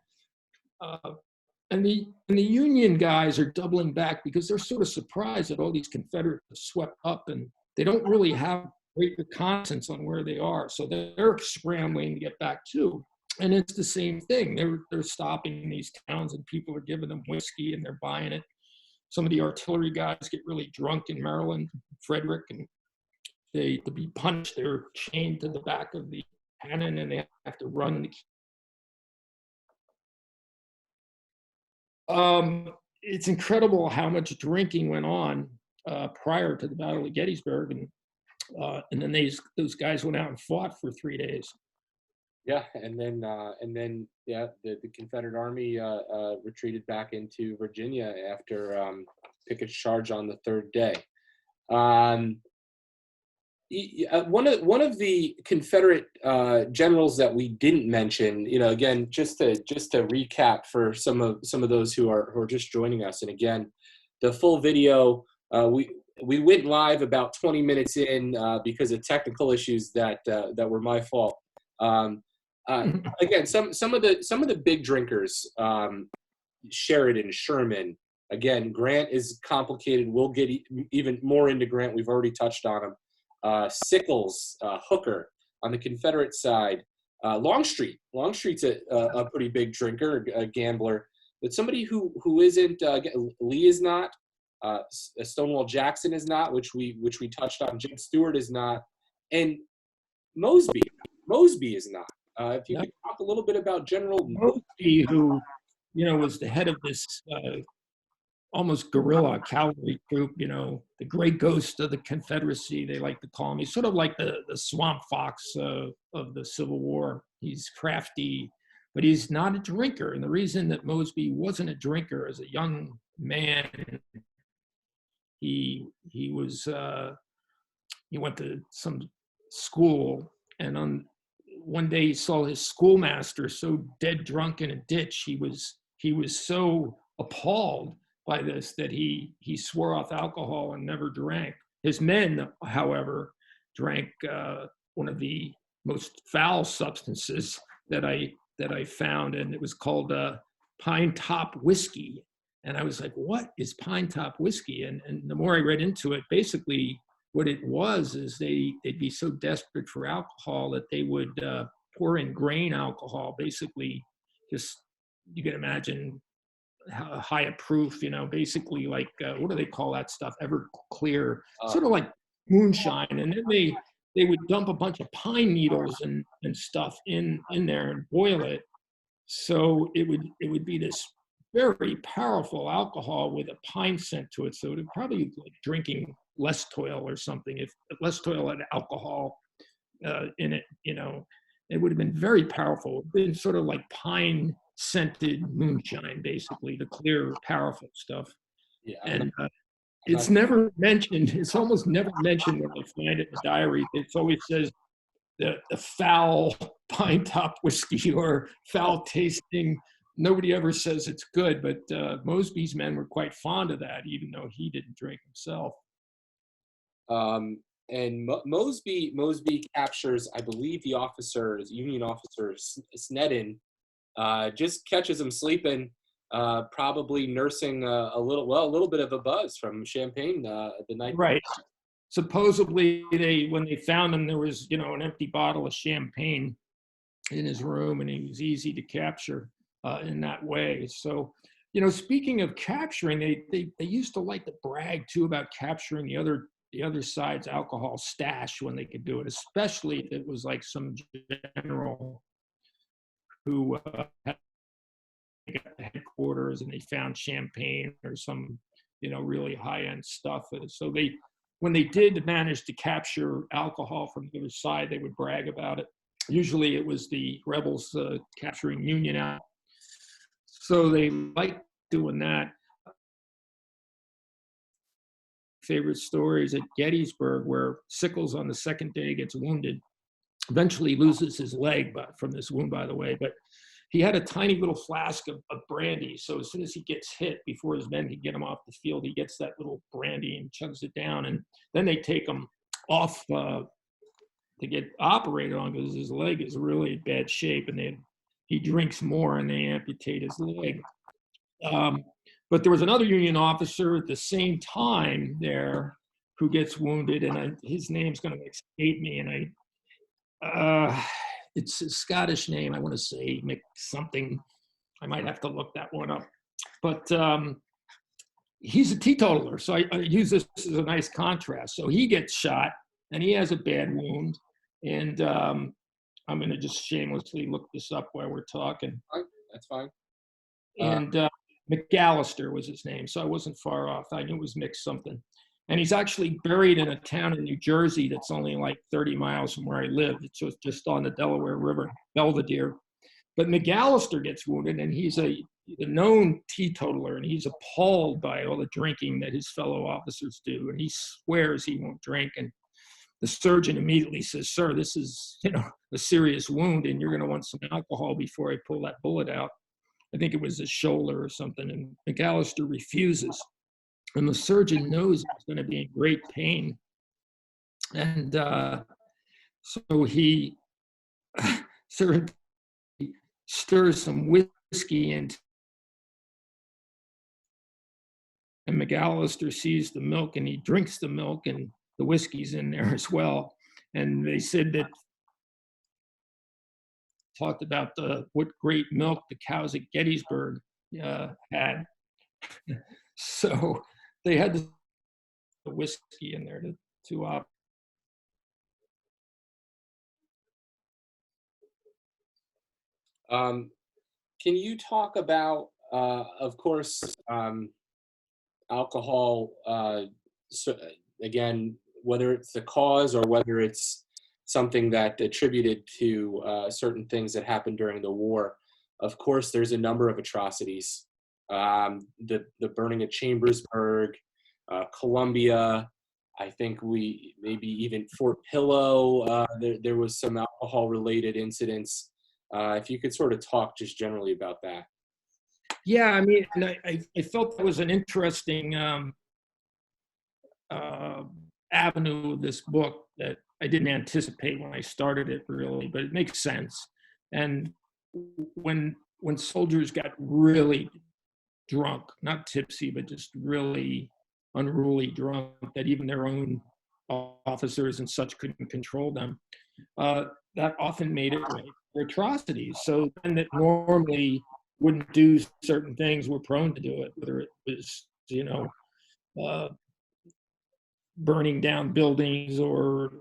And the Union guys are doubling back because they're sort of surprised that all these Confederates have swept up, and they don't really have great reconnaissance on where they are. So they're scrambling to get back too. And it's the same thing. They're stopping these towns, and people are giving them whiskey, and they're buying it. Some of the artillery guys get really drunk in Maryland, Frederick, and to be punished, they're chained to the back of the cannon, and they have to run. It's incredible how much drinking went on prior to the Battle of Gettysburg, and And then those guys went out and fought for 3 days. Yeah, and then the Confederate Army retreated back into Virginia after Pickett's charge on the third day. Um, one of the Confederate generals that we didn't mention, again, just to recap for some of those who are just joining us, and again, the full video we went live about 20 minutes in because of technical issues that were my fault. Again, some of the big drinkers, Sheridan, Sherman. Again, Grant is complicated. We'll get even more into Grant. We've already touched on him. Sickles, Hooker on the Confederate side. Longstreet. Longstreet's a pretty big drinker, a gambler. But somebody who isn't, Lee is not. Stonewall Jackson is not, which we touched on. Jim Stewart is not, and Mosby is not. If you could talk a little bit about General Mosby, who was the head of this almost guerrilla cavalry troop, the gray ghost of the Confederacy, they like to call him. He's sort of like the swamp fox of the Civil War. He's crafty, but he's not a drinker. And the reason that Mosby wasn't a drinker as a young man, he went to some school, and one day he saw his schoolmaster so dead drunk in a ditch. He was so appalled by this that he swore off alcohol and never drank. His men, however, drank one of the most foul substances that I found, and it was called Pine Top whiskey. And I was like, what is Pine Top whiskey? And the more I read into it, basically what it was is they'd be so desperate for alcohol that they would pour in grain alcohol, basically just, you can imagine how high a proof, basically like, what do they call that stuff? Everclear, sort of like moonshine. And then they would dump a bunch of pine needles and stuff in there and boil it. So it would be this very powerful alcohol with a pine scent to it. So it would probably be like drinking Less Toil or something. If Less Toil had alcohol in it, it would have been very powerful. It would have been sort of like pine scented moonshine, basically, the clear, powerful stuff. Yeah, and it's never mentioned. It's almost never mentioned when I find it in the diary. It always says the foul Pine Top whiskey or foul tasting. Nobody ever says it's good, but Mosby's men were quite fond of that, even though he didn't drink himself. And Mosby captures, I believe, Union officer Snedden, just catches him sleeping, probably nursing a little bit of a buzz from champagne the night. Right. Supposedly, when they found him, there was an empty bottle of champagne in his room, and he was easy to capture in that way. So, speaking of capturing, they used to like to brag too about capturing the other side's alcohol stash when they could do it, especially if it was like some general who had the headquarters and they found champagne or some really high-end stuff. So when they did manage to capture alcohol from the other side, they would brag about it. Usually it was the rebels capturing Union out. So they liked doing that. Favorite stories at Gettysburg, where Sickles on the second day gets wounded, eventually loses his leg from this wound, by the way, but he had a tiny little flask of brandy. So as soon as he gets hit, before his men can get him off the field, he gets that little brandy and chugs it down. And then they take him off to get operated on because his leg is really in bad shape, and he drinks more and they amputate his leg. But there was another Union officer at the same time there who gets wounded, and his name's going to escape me, and it's a Scottish name. I want to say Mick something. I might have to look that one up. But he's a teetotaler, so I use this as a nice contrast. So he gets shot, and he has a bad wound, and I'm going to just shamelessly look this up while we're talking. That's fine. And McAllister was his name, so I wasn't far off. I knew it was Mick something. And he's actually buried in a town in New Jersey that's only like 30 miles from where I live. It's just on the Delaware River, Belvedere. But McAllister gets wounded, and he's a known teetotaler, and he's appalled by all the drinking that his fellow officers do, and he swears he won't drink. And the surgeon immediately says, "Sir, this is, a serious wound, and you're going to want some alcohol before I pull that bullet out." I think it was his shoulder or something, and McAllister refuses. And the surgeon knows he's going to be in great pain, and so he sort of stirs some whiskey into, and McAllister sees the milk and he drinks the milk, and the whiskey's in there as well. And they said that, talked about what great milk the cows at Gettysburg had. So they had the whiskey in there to Can you talk about, of course, alcohol, so again, whether it's the cause or whether it's something that attributed to certain things that happened during the war. Of course, there's a number of atrocities. The burning of Chambersburg, Columbia, I think maybe even Fort Pillow, there was some alcohol-related incidents. If you could sort of talk just generally about that. Yeah, I mean, and I felt that was an interesting avenue of this book that I didn't anticipate when I started it, really, but it makes sense. And when soldiers got really drunk, not tipsy, but just really unruly drunk, that even their own officers and such couldn't control them, that often made it for atrocities. So then that normally wouldn't do certain things were prone to do it, whether it was, burning down buildings or,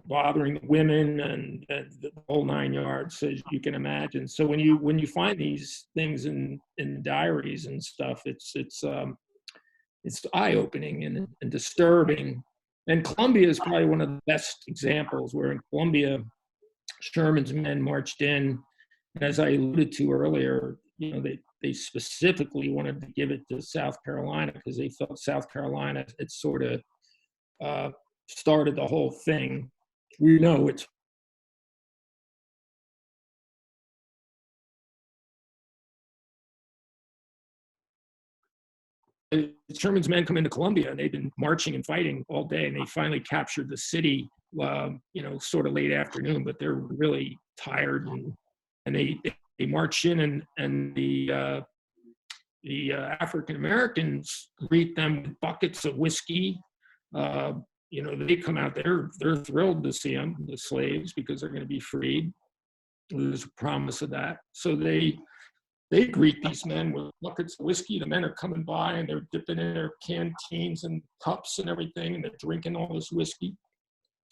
bothering women and the whole 9 yards, as you can imagine. So when you find these things in diaries and stuff, it's eye-opening and disturbing. And Columbia is probably one of the best examples, where in Columbia, Sherman's men marched in, and as I alluded to earlier, they specifically wanted to give it to South Carolina because they felt South Carolina had sort of started the whole thing. We know it's Sherman's men come into Columbia, and they've been marching and fighting all day, and they finally captured the city, sort of late afternoon, but they're really tired, and they march in, and the African Americans greet them with buckets of whiskey. They come out, they're thrilled to see them, the slaves, because they're going to be freed. There's a promise of that. So they greet these men with buckets of whiskey. The men are coming by, and they're dipping in their canteens and cups and everything, and they're drinking all this whiskey.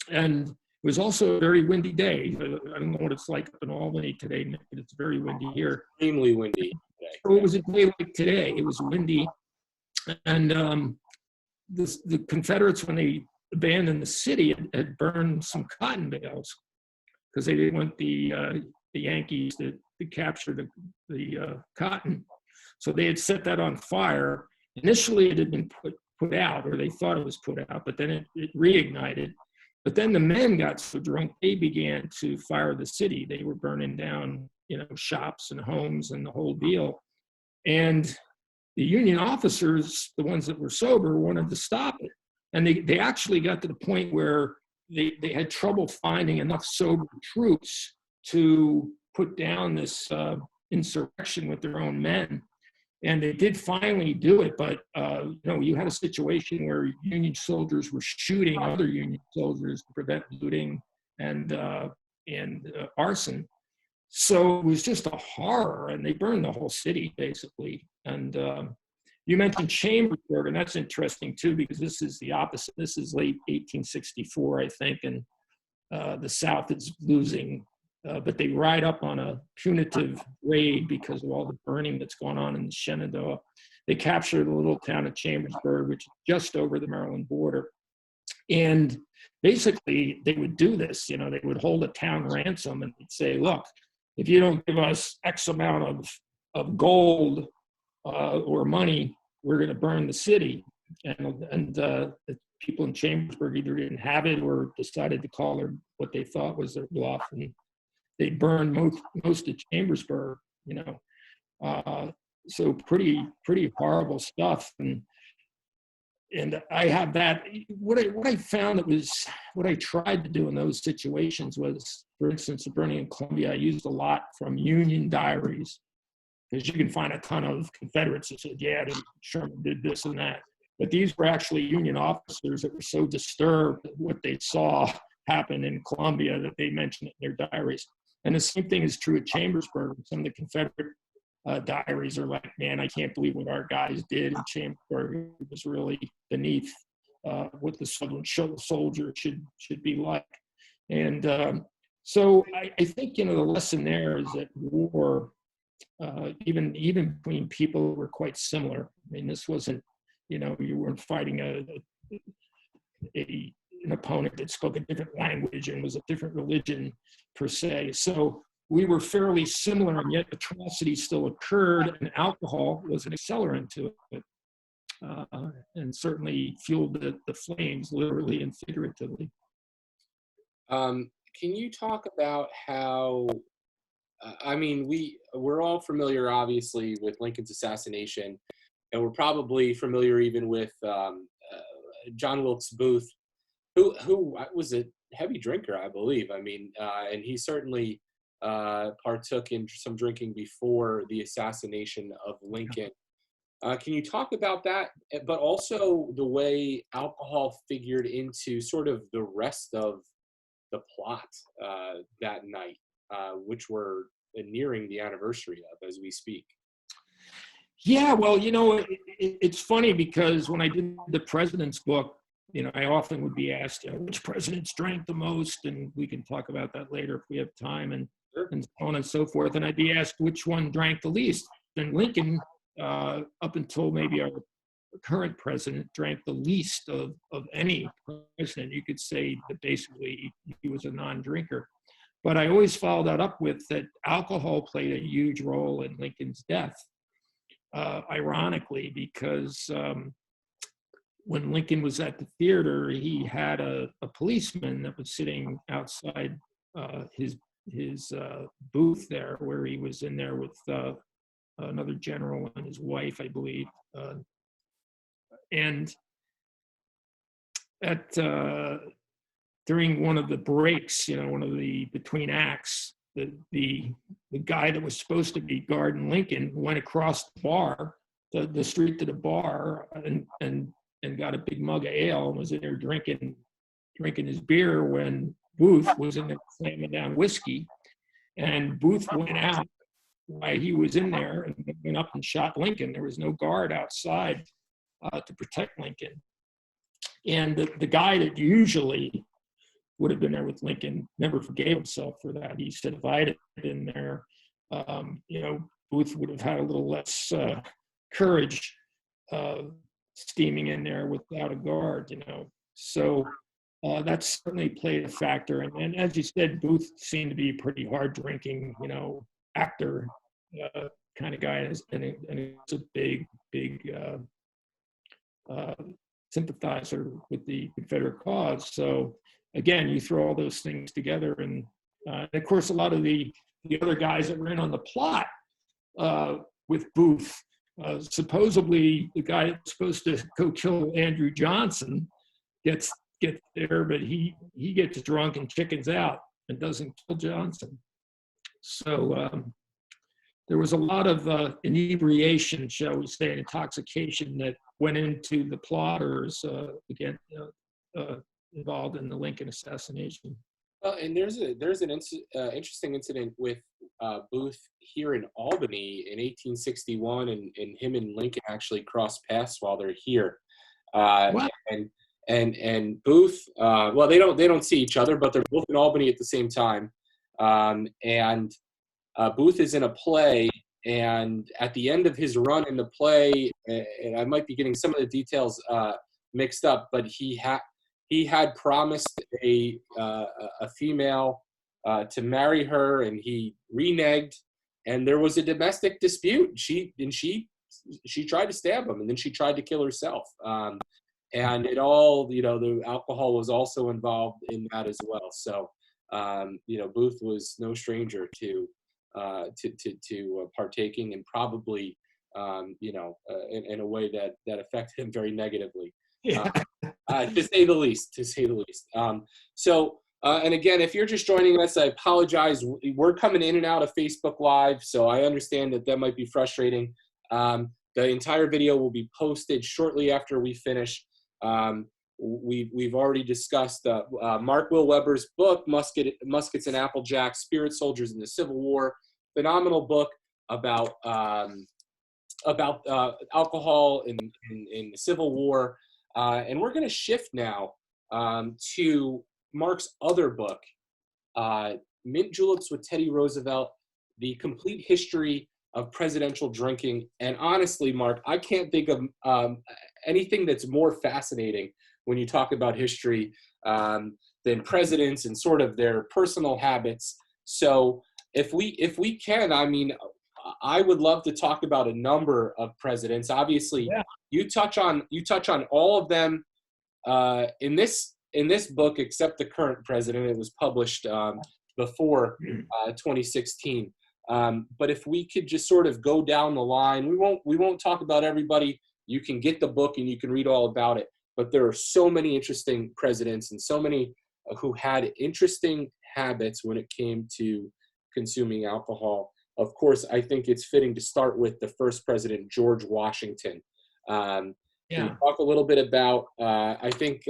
And it was also a very windy day. I don't know what it's like up in Albany today, Nick, but it's very windy here. Extremely windy today. So it was a day like today. It was windy. And the Confederates, when they abandoned the city, had burned some cotton bales because they didn't want the Yankees to capture the cotton. So they had set that on fire. Initially, it had been put out, or they thought it was put out, but then it reignited. But then the men got so drunk, they began to fire the city. They were burning down, shops and homes and the whole deal. And the Union officers, the ones that were sober, wanted to stop it. And they actually got to the point where they had trouble finding enough sober troops to put down this insurrection with their own men. And they did finally do it, but you had a situation where Union soldiers were shooting other Union soldiers to prevent looting and arson. So it was just a horror, and they burned the whole city basically. And you mentioned Chambersburg, and that's interesting too, because this is the opposite. This is late 1864, I think, and the South is losing but they ride up on a punitive raid because of all the burning that's going on in the Shenandoah. They capture the little town of Chambersburg, which is just over the Maryland border. And basically, they would do this. They would hold a town ransom and they'd say, look, if you don't give us X amount of gold or money, we're going to burn the city. And the people in Chambersburg either didn't have it or decided to call her what they thought was their bluff. And they burned most of Chambersburg, so pretty horrible stuff. And I have that. What I found what I tried to do in those situations was, for instance, the burning in Columbia, I used a lot from Union diaries, because you can find a ton of Confederates that said, yeah, Sherman did this and that. But these were actually Union officers that were so disturbed at what they saw happen in Columbia that they mentioned it in their diaries. And the same thing is true at Chambersburg. Some of the Confederate diaries are like, man, I can't believe what our guys did in Chambersburg. It was really beneath what the Southern soldier should be like. And so I think, the lesson there is that war, even between people, were quite similar. I mean, this wasn't, you weren't fighting an opponent that spoke a different language and was a different religion per se. So we were fairly similar, and yet atrocities still occurred, and alcohol was an accelerant to it, and certainly fueled the flames, literally and figuratively. Can you talk about how, we're all familiar, obviously, with Lincoln's assassination, and we're probably familiar even with John Wilkes Booth, who was a heavy drinker, I believe. And he certainly partook in some drinking before the assassination of Lincoln. Can you talk about that, but also the way alcohol figured into sort of the rest of the plot that night, which we're nearing the anniversary of as we speak? Yeah, well, it's funny because when I did the president's book, I often would be asked, which presidents drank the most, and we can talk about that later if we have time, and so on and so forth. And I'd be asked which one drank the least. And Lincoln, up until maybe our current president, drank the least of any president. You could say that basically he was a non-drinker. But I always followed that up with that alcohol played a huge role in Lincoln's death, ironically, because when Lincoln was at the theater, he had a policeman that was sitting outside his booth there, where he was in there with another general and his wife, I believe. And at during one of the breaks, one of the between acts, the guy that was supposed to be guarding Lincoln went across the bar, the street to the bar, and got a big mug of ale and was in there drinking his beer when Booth was in there slamming down whiskey. And Booth went out while he was in there and went up and shot Lincoln. There was no guard outside to protect Lincoln. And the guy that usually would have been there with Lincoln never forgave himself for that. He said, if I had been there, Booth would have had a little less courage steaming in there without a guard, So that certainly played a factor. And as you said, Booth seemed to be a pretty hard drinking, actor kind of guy. And it's a big sympathizer with the Confederate cause. So again, you throw all those things together, and of course, a lot of the other guys that were in on the plot with Booth, supposedly the guy that's supposed to go kill Andrew Johnson gets there, but he gets drunk and chickens out and doesn't kill Johnson. So there was a lot of inebriation, shall we say, intoxication that went into the plotters involved in the Lincoln assassination. Well, and there's an interesting incident with Booth here in Albany in 1861, and him and Lincoln actually cross paths while they're here. And Booth, well, they don't see each other, but they're both in Albany at the same time. And Booth is in a play, and at the end of his run in the play, and I might be getting some of the details mixed up, but he had promised a female to marry her, and he reneged, and there was a domestic dispute. She tried to stab him, and then she tried to kill herself. And it all, the alcohol was also involved in that as well. So, Booth was no stranger to partaking, and probably, in a way that affected him very negatively, Yeah. to say the least. And again, if you're just joining us, I apologize. We're coming in and out of Facebook Live, so I understand that might be frustrating. The entire video will be posted shortly after we finish. We've already discussed Mark Will Weber's book, Muskets and Applejacks, Spirit Soldiers in the Civil War. Phenomenal book about alcohol in the Civil War. And we're going to shift now to Mark's other book, Mint Juleps with Teddy Roosevelt, The Complete History of Presidential Drinking. And honestly, Mark, I can't think of anything that's more fascinating when you talk about history than presidents and sort of their personal habits. So if we can, I mean, I would love to talk about a number of presidents. Obviously, Yeah. you touch on all of them in this book, except the current president. It was published before 2016. But if we could just sort of go down the line, we won't talk about everybody. You can get the book and you can read all about it. But there are so many interesting presidents and so many who had interesting habits when it came to consuming alcohol. Of course, I think it's fitting to start with the first president, George Washington. Can you talk a little bit about? I think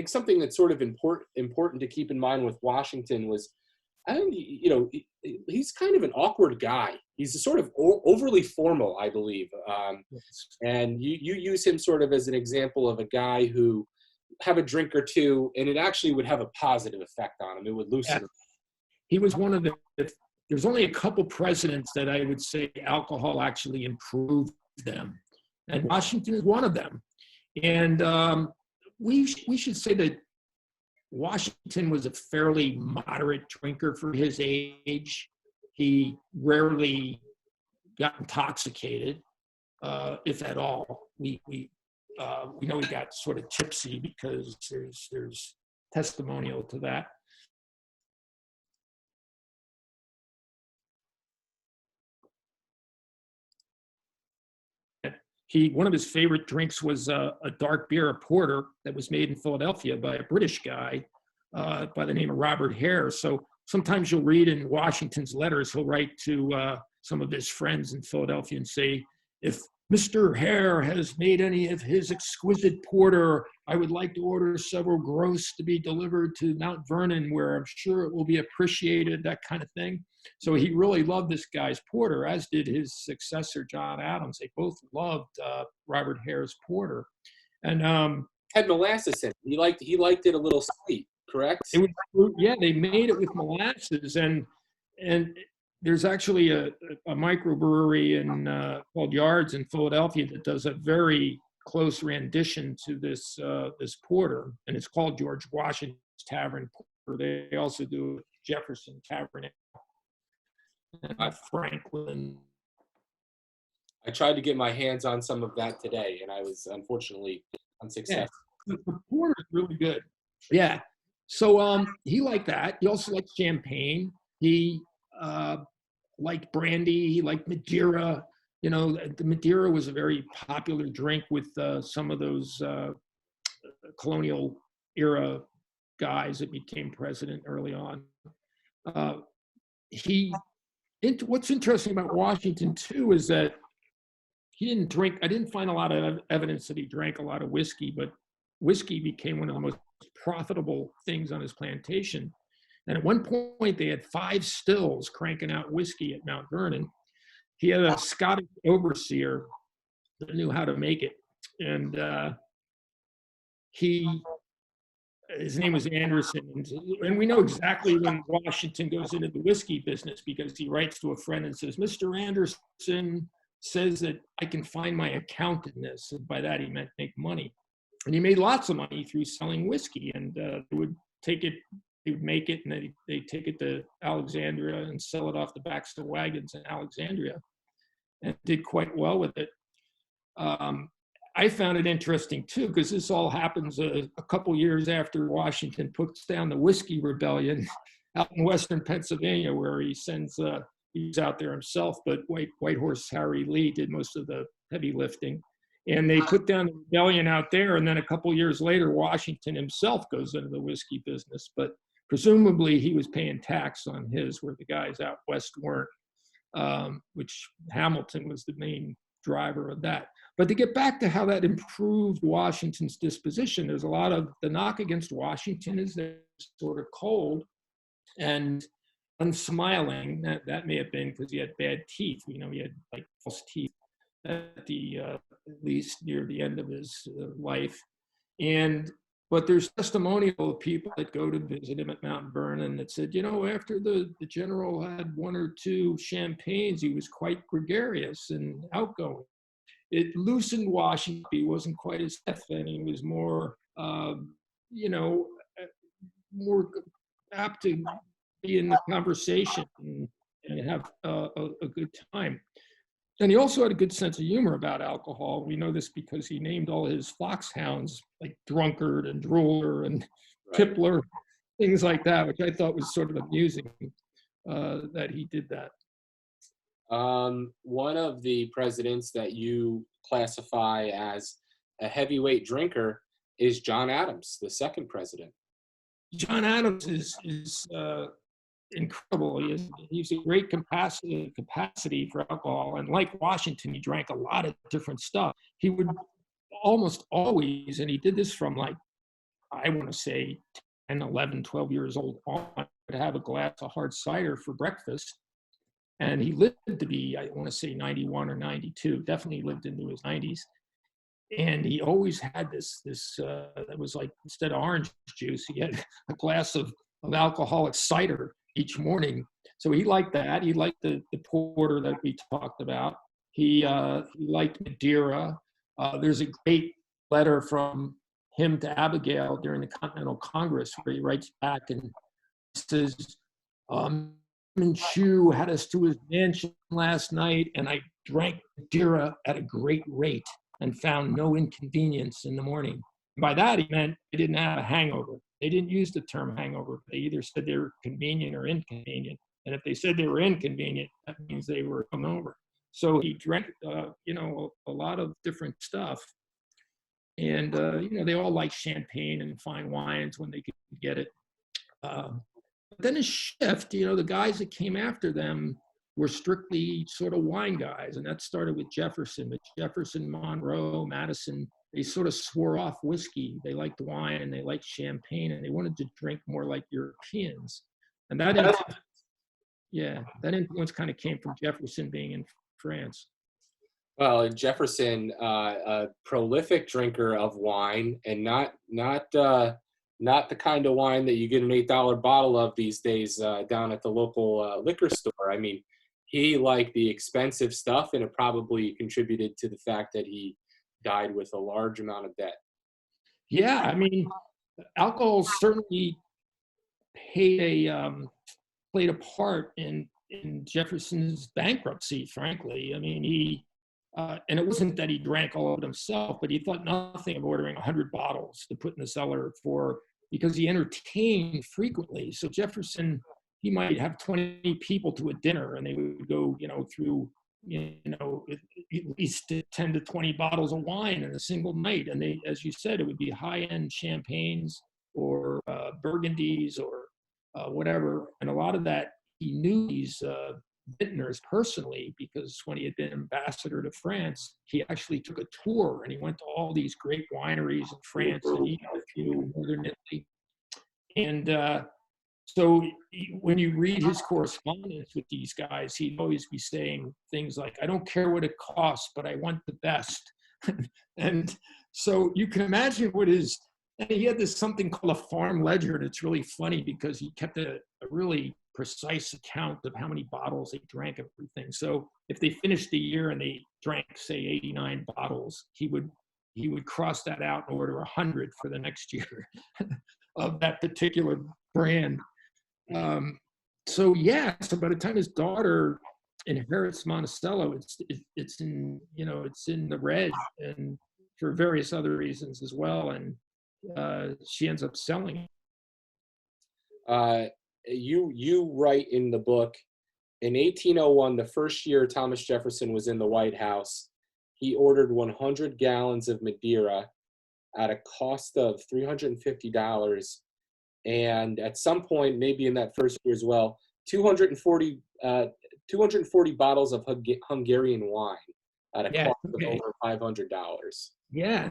something that's sort of important to keep in mind with Washington was, I think, he's kind of an awkward guy. He's sort of overly formal, I believe. And you use him sort of as an example of a guy who have a drink or two, and it actually would have a positive effect on him. It would loosen him. He was one of there's only a couple presidents that I would say alcohol actually improved them. And Washington is one of them. And we should say that Washington was a fairly moderate drinker for his age. He rarely got intoxicated, if at all. We know he got sort of tipsy because there's testimonial to that. One of his favorite drinks was a dark beer, a porter, that was made in Philadelphia by a British guy by the name of Robert Hare. So sometimes you'll read in Washington's letters, he'll write to some of his friends in Philadelphia and say, if Mr. Hare has made any of his exquisite porter, I would like to order several gross to be delivered to Mount Vernon, where I'm sure it will be appreciated, that kind of thing. So he really loved this guy's porter, as did his successor, John Adams. They both loved Robert Hare's porter. And had molasses in it. He liked it a little sweet, correct? It was, yeah, they made it with molasses, and there's actually a microbrewery called Yards in Philadelphia that does a very close rendition to this porter, and it's called George Washington's Tavern Porter. They also do Jefferson Tavern and Franklin. I tried to get my hands on some of that today, and I was unfortunately unsuccessful. Yeah, the porter is really good. Yeah. So he liked that. He also liked champagne. He liked brandy. He liked Madeira. The Madeira was a very popular drink with some of those colonial era guys that became president early on. What's interesting about Washington too is that he didn't drink. I didn't find a lot of evidence that he drank a lot of whiskey, but whiskey became one of the most profitable things on his plantation. And at one point, they had 5 stills cranking out whiskey at Mount Vernon. He had a Scottish overseer that knew how to make it. And his name was Anderson. And we know exactly when Washington goes into the whiskey business because he writes to a friend and says, Mr. Anderson says that I can find my account in this. And by that, he meant make money. And he made lots of money through selling whiskey. And they would take it, they would make it, and they'd take it to Alexandria and sell it off the backs of wagons in Alexandria. And did quite well with it. I found it interesting too, because this all happens a couple years after Washington puts down the Whiskey Rebellion out in Western Pennsylvania, where he sends, he's out there himself, but White Horse Harry Lee did most of the heavy lifting. And they put down the rebellion out there, and then a couple years later, Washington himself goes into the whiskey business. But presumably he was paying tax on his, where the guys out west weren't, which Hamilton was the main driver of that. But to get back to how that improved Washington's disposition, there's a lot of the knock against Washington is they're sort of cold and unsmiling. That may have been because he had bad teeth. You know, he had like false teeth at least near the end of his life. But there's testimonial of people that go to visit him at Mount Vernon that said, you know, after the general had one or two champagnes, he was quite gregarious and outgoing. It loosened Washington. He wasn't quite as stiff, and he was more, more apt to be in the conversation and have a good time. And he also had a good sense of humor about alcohol. We know this because he named all his foxhounds like Drunkard and Drooler and Tippler, things like that, which I thought was sort of amusing that he did that. One of the presidents that you classify as a heavyweight drinker is John Adams, the second president. John Adams is incredible. He's a great capacity for alcohol. And like Washington, he drank a lot of different stuff. He would almost always, and he did this from like, I want to say 10, 11, 12 years old on, to have a glass of hard cider for breakfast. And he lived to be, I want to say 91 or 92, definitely lived into his 90s. And he always had this that was like, instead of orange juice, he had a glass of alcoholic cider each morning. So he liked that. He liked the porter that we talked about. He liked Madeira. There's a great letter from him to Abigail during the Continental Congress where he writes back and says, Chu had us to his mansion last night, and I drank Madeira at a great rate and found no inconvenience in the morning. By that, he meant they didn't have a hangover. They didn't use the term hangover. They either said they were convenient or inconvenient. And if they said they were inconvenient, that means they were hungover. So he drank, a lot of different stuff. And, they all like champagne and fine wines when they could get it. But then his shift, the guys that came after them were strictly sort of wine guys. And that started with Jefferson. But Jefferson, Monroe, Madison, they sort of swore off whiskey. They liked wine and they liked champagne, and they wanted to drink more like Europeans. And that influence kind of came from Jefferson being in France. Well, Jefferson, a prolific drinker of wine, and not the kind of wine that you get an $8 bottle of these days down at the local liquor store. I mean, he liked the expensive stuff, and it probably contributed to the fact that he died with a large amount of debt. Yeah, I mean, alcohol certainly played a part in Jefferson's bankruptcy, frankly. I mean, and it wasn't that he drank all of it himself, but he thought nothing of ordering 100 bottles to put in the cellar because he entertained frequently. So Jefferson, he might have 20 people to a dinner, and they would go, through, at least 10 to 20 bottles of wine in a single night. And they, as you said, it would be high-end champagnes or burgundies or whatever. And a lot of that, he knew these vintners personally, because when he had been ambassador to France, he actually took a tour and he went to all these great wineries in France and even a few northern Italy. And so when you read his correspondence with these guys, he'd always be saying things like, I don't care what it costs, but I want the best. And so you can imagine what his And he had this something called a farm ledger, and it's really funny because he kept a really precise account of how many bottles they drank of everything. So if they finished the year and they drank, say, 89 bottles, he would cross that out and order 100 for the next year of that particular brand. So yeah, so by the time his daughter inherits Monticello, it's in, you know, it's in the red, and for various other reasons as well, and she ends up selling it. You write in the book, in 1801, the first year Thomas Jefferson was in the White House, he ordered 100 gallons of Madeira at a cost of $350. And at some point, maybe in that first year as well, 240 bottles of Hungarian wine at a cost of over $500. Yeah,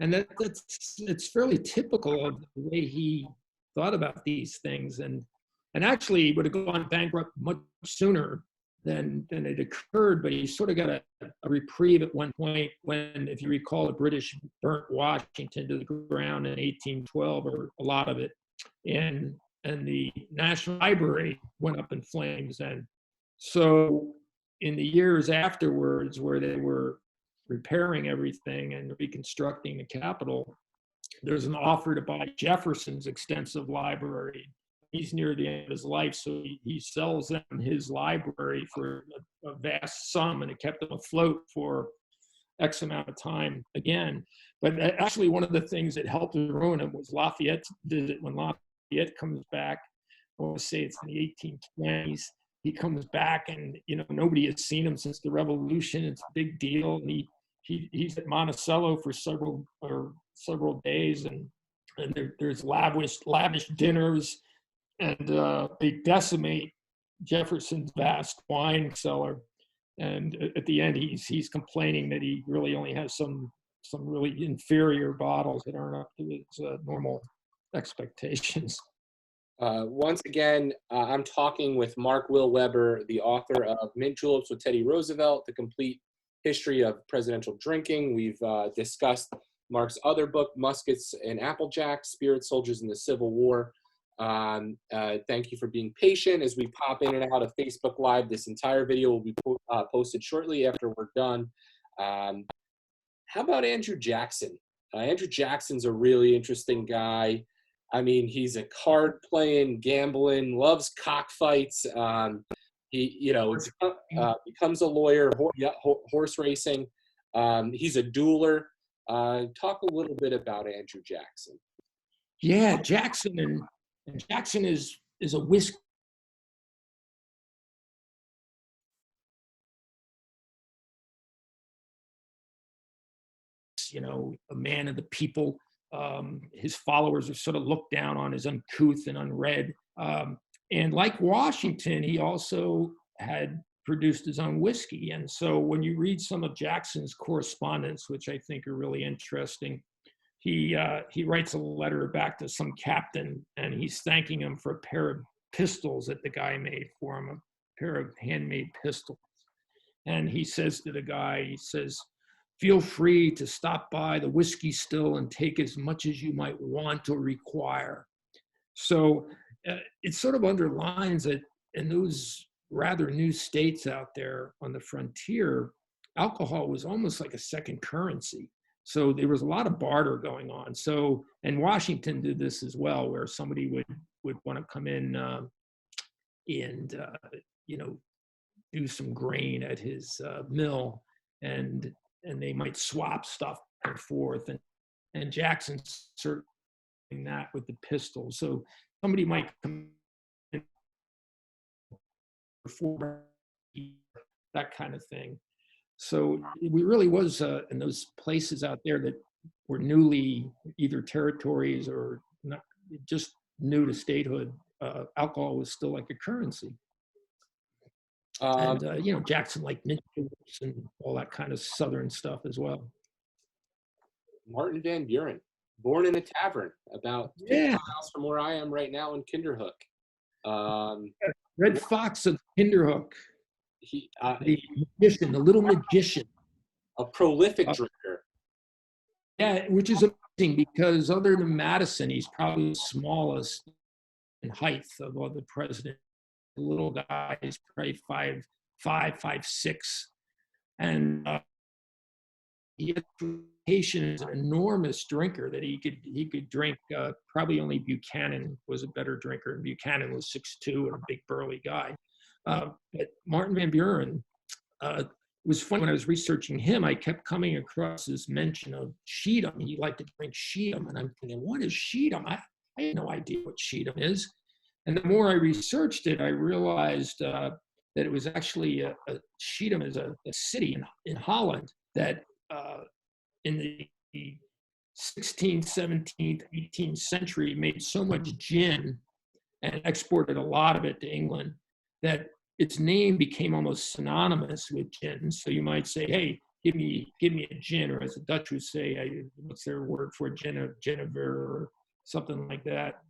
and it's fairly typical of the way he thought about these things, and actually he would have gone bankrupt much sooner than it occurred. But he sort of got a reprieve at one point when, if you recall, the British burnt Washington to the ground in 1812, or a lot of it, and the National Library went up in flames. And so in the years afterwards, where they were repairing everything and reconstructing the Capitol, there's an offer to buy Jefferson's extensive library. He's near the end of his life, so he sells them his library for a vast sum, and it kept them afloat for X amount of time again. But actually, one of the things that helped ruin him was Lafayette's visit. When Lafayette comes back, I want to say it's in the 1820s, he comes back, and nobody has seen him since the Revolution. It's a big deal, and he's at Monticello for several days, and there's lavish dinners, and they decimate Jefferson's vast wine cellar. And at the end, he's complaining that he really only has some really inferior bottles that aren't up to his normal expectations. Once again, I'm talking with Mark Will Weber, the author of Mint Juleps with Teddy Roosevelt, The Complete History of Presidential Drinking. We've discussed Mark's other book, Muskets and Applejacks, Spirit Soldiers in the Civil War. Thank you for being patient as we pop in and out of Facebook Live. This entire video will be posted shortly after we're done. How about Andrew Jackson? Andrew Jackson's a really interesting guy. I mean, he's a card playing, gambling, loves cockfights. He becomes a lawyer, horse racing. He's a dueler. Talk a little bit about Andrew Jackson. Yeah, Jackson and Jackson is a whiskey. A man of the people. His followers are sort of looked down on as uncouth and unread. And like Washington, he also had produced his own whiskey. And so when you read some of Jackson's correspondence, which I think are really interesting, he writes a letter back to some captain, and he's thanking him for a pair of pistols that the guy made for him, a pair of handmade pistols. And he says to the guy, he says, "Feel free to stop by the whiskey still and take as much as you might want or require." So it sort of underlines that in those rather new states out there on the frontier, alcohol was almost like a second currency. So there was a lot of barter going on. So, and Washington did this as well, where somebody would want to come in and do some grain at his mill, and they might swap stuff back and forth. And Jackson's certainly that with the pistol. So somebody might come in before that kind of thing. So we really was in those places out there that were newly either territories or not, just new to statehood. Alcohol was still like a currency. And Jackson liked mint juleps and all that kind of southern stuff as well. Martin Van Buren, born in a tavern about 50 miles from where I am right now in Kinderhook. Red Fox of Kinderhook. The magician, the little magician. A prolific drinker. Yeah, which is because other than Madison, he's probably the smallest in height of all the presidents. The little guy is probably 5'5", 5'6", and he had reputation as an enormous drinker that he could drink. Probably only Buchanan was a better drinker, and Buchanan was 6'2" and a big burly guy. But Martin Van Buren, it was funny when I was researching him, I kept coming across this mention of Schiedam. He liked to drink Schiedam, and I'm thinking, what is Schiedam? I had no idea what Schiedam is. And the more I researched it, I realized that it was actually Schiedam is a city in Holland that in the 16th, 17th, 18th century made so much gin and exported a lot of it to England that its name became almost synonymous with gin. So you might say, hey, give me a gin, or as the Dutch would say, what's their word for Genever or something like that,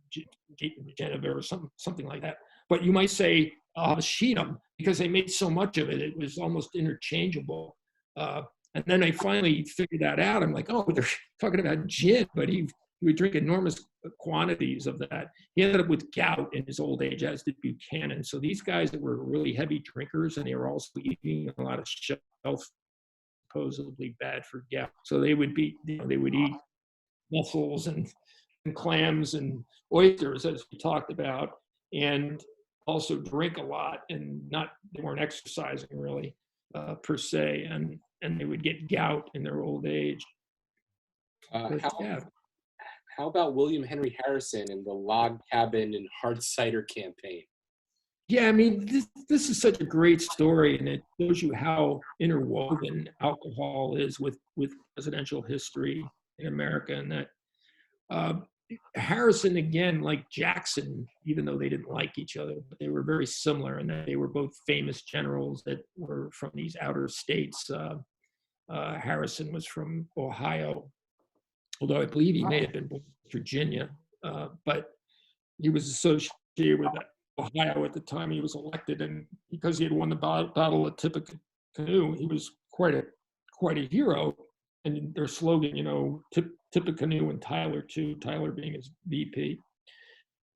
Genever or something like that. But you might say Schiedam, because they made so much of it, it was almost interchangeable. And then I finally figured that out. I'm like, oh, they're talking about gin, but he would drink enormous quantities of that. He ended up with gout in his old age, as did Buchanan. So these guys that were really heavy drinkers, and they were also eating a lot of shells, supposedly bad for gout. So they would eat mussels and clams and oysters, as we talked about, and also drink a lot, and they weren't exercising really per se, and they would get gout in their old age. How about William Henry Harrison and the log cabin and hard cider campaign? Yeah, I mean, this is such a great story, and it shows you how interwoven alcohol is with presidential history in America, and that Harrison, again, like Jackson, even though they didn't like each other, but they were very similar in that they were both famous generals that were from these outer states. Harrison was from Ohio, although I believe he may have been born in Virginia, but he was associated with Ohio at the time he was elected, and because he had won the Battle of Tippecanoe, he was quite a hero. And their slogan, Tippecanoe and Tyler too, Tyler being his VP,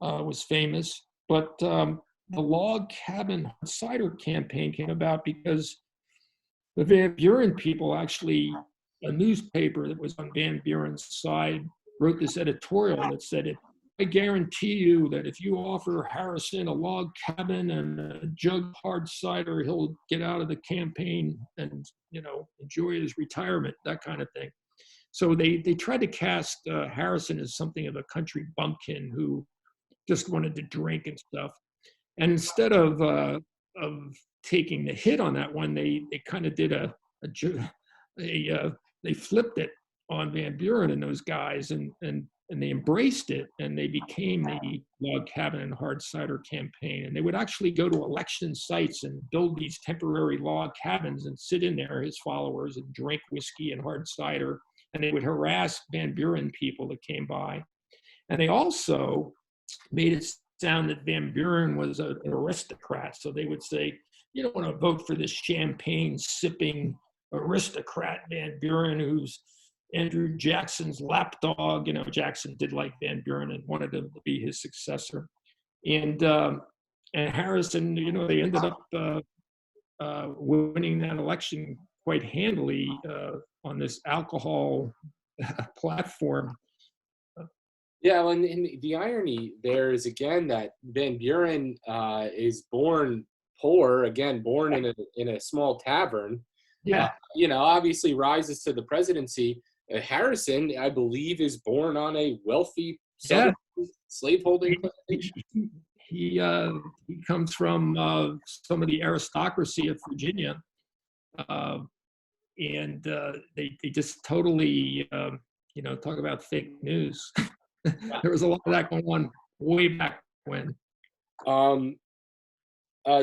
was famous. But the log cabin cider campaign came about because the Van Buren people actually, a newspaper that was on Van Buren's side, wrote this editorial that said, I guarantee you that if you offer Harrison a log cabin and a jug of hard cider, he'll get out of the campaign and, enjoy his retirement, that kind of thing. So they tried to cast Harrison as something of a country bumpkin who just wanted to drink and stuff. And instead of taking the hit on that one, they kind of did they flipped it on Van Buren and those guys, and they embraced it, and they became the log cabin and hard cider campaign. And they would actually go to election sites and build these temporary log cabins and sit in there, his followers, and drink whiskey and hard cider. And they would harass Van Buren people that came by. And they also made it sound that Van Buren was an aristocrat. So they would say, you don't want to vote for this champagne sipping aristocrat Van Buren who's Andrew Jackson's lapdog. Jackson did like Van Buren and wanted him to be his successor. And Harrison, they ended up winning that election quite handily on this alcohol platform. Yeah, well, and the irony there is, again, that Van Buren is born poor, again, born in a small tavern. Yeah. Obviously rises to the presidency. Harrison, I believe, is born on a wealthy slaveholding plantation. He comes from some of the aristocracy of Virginia, and they just totally, talk about fake news. There was a lot of that going on way back when.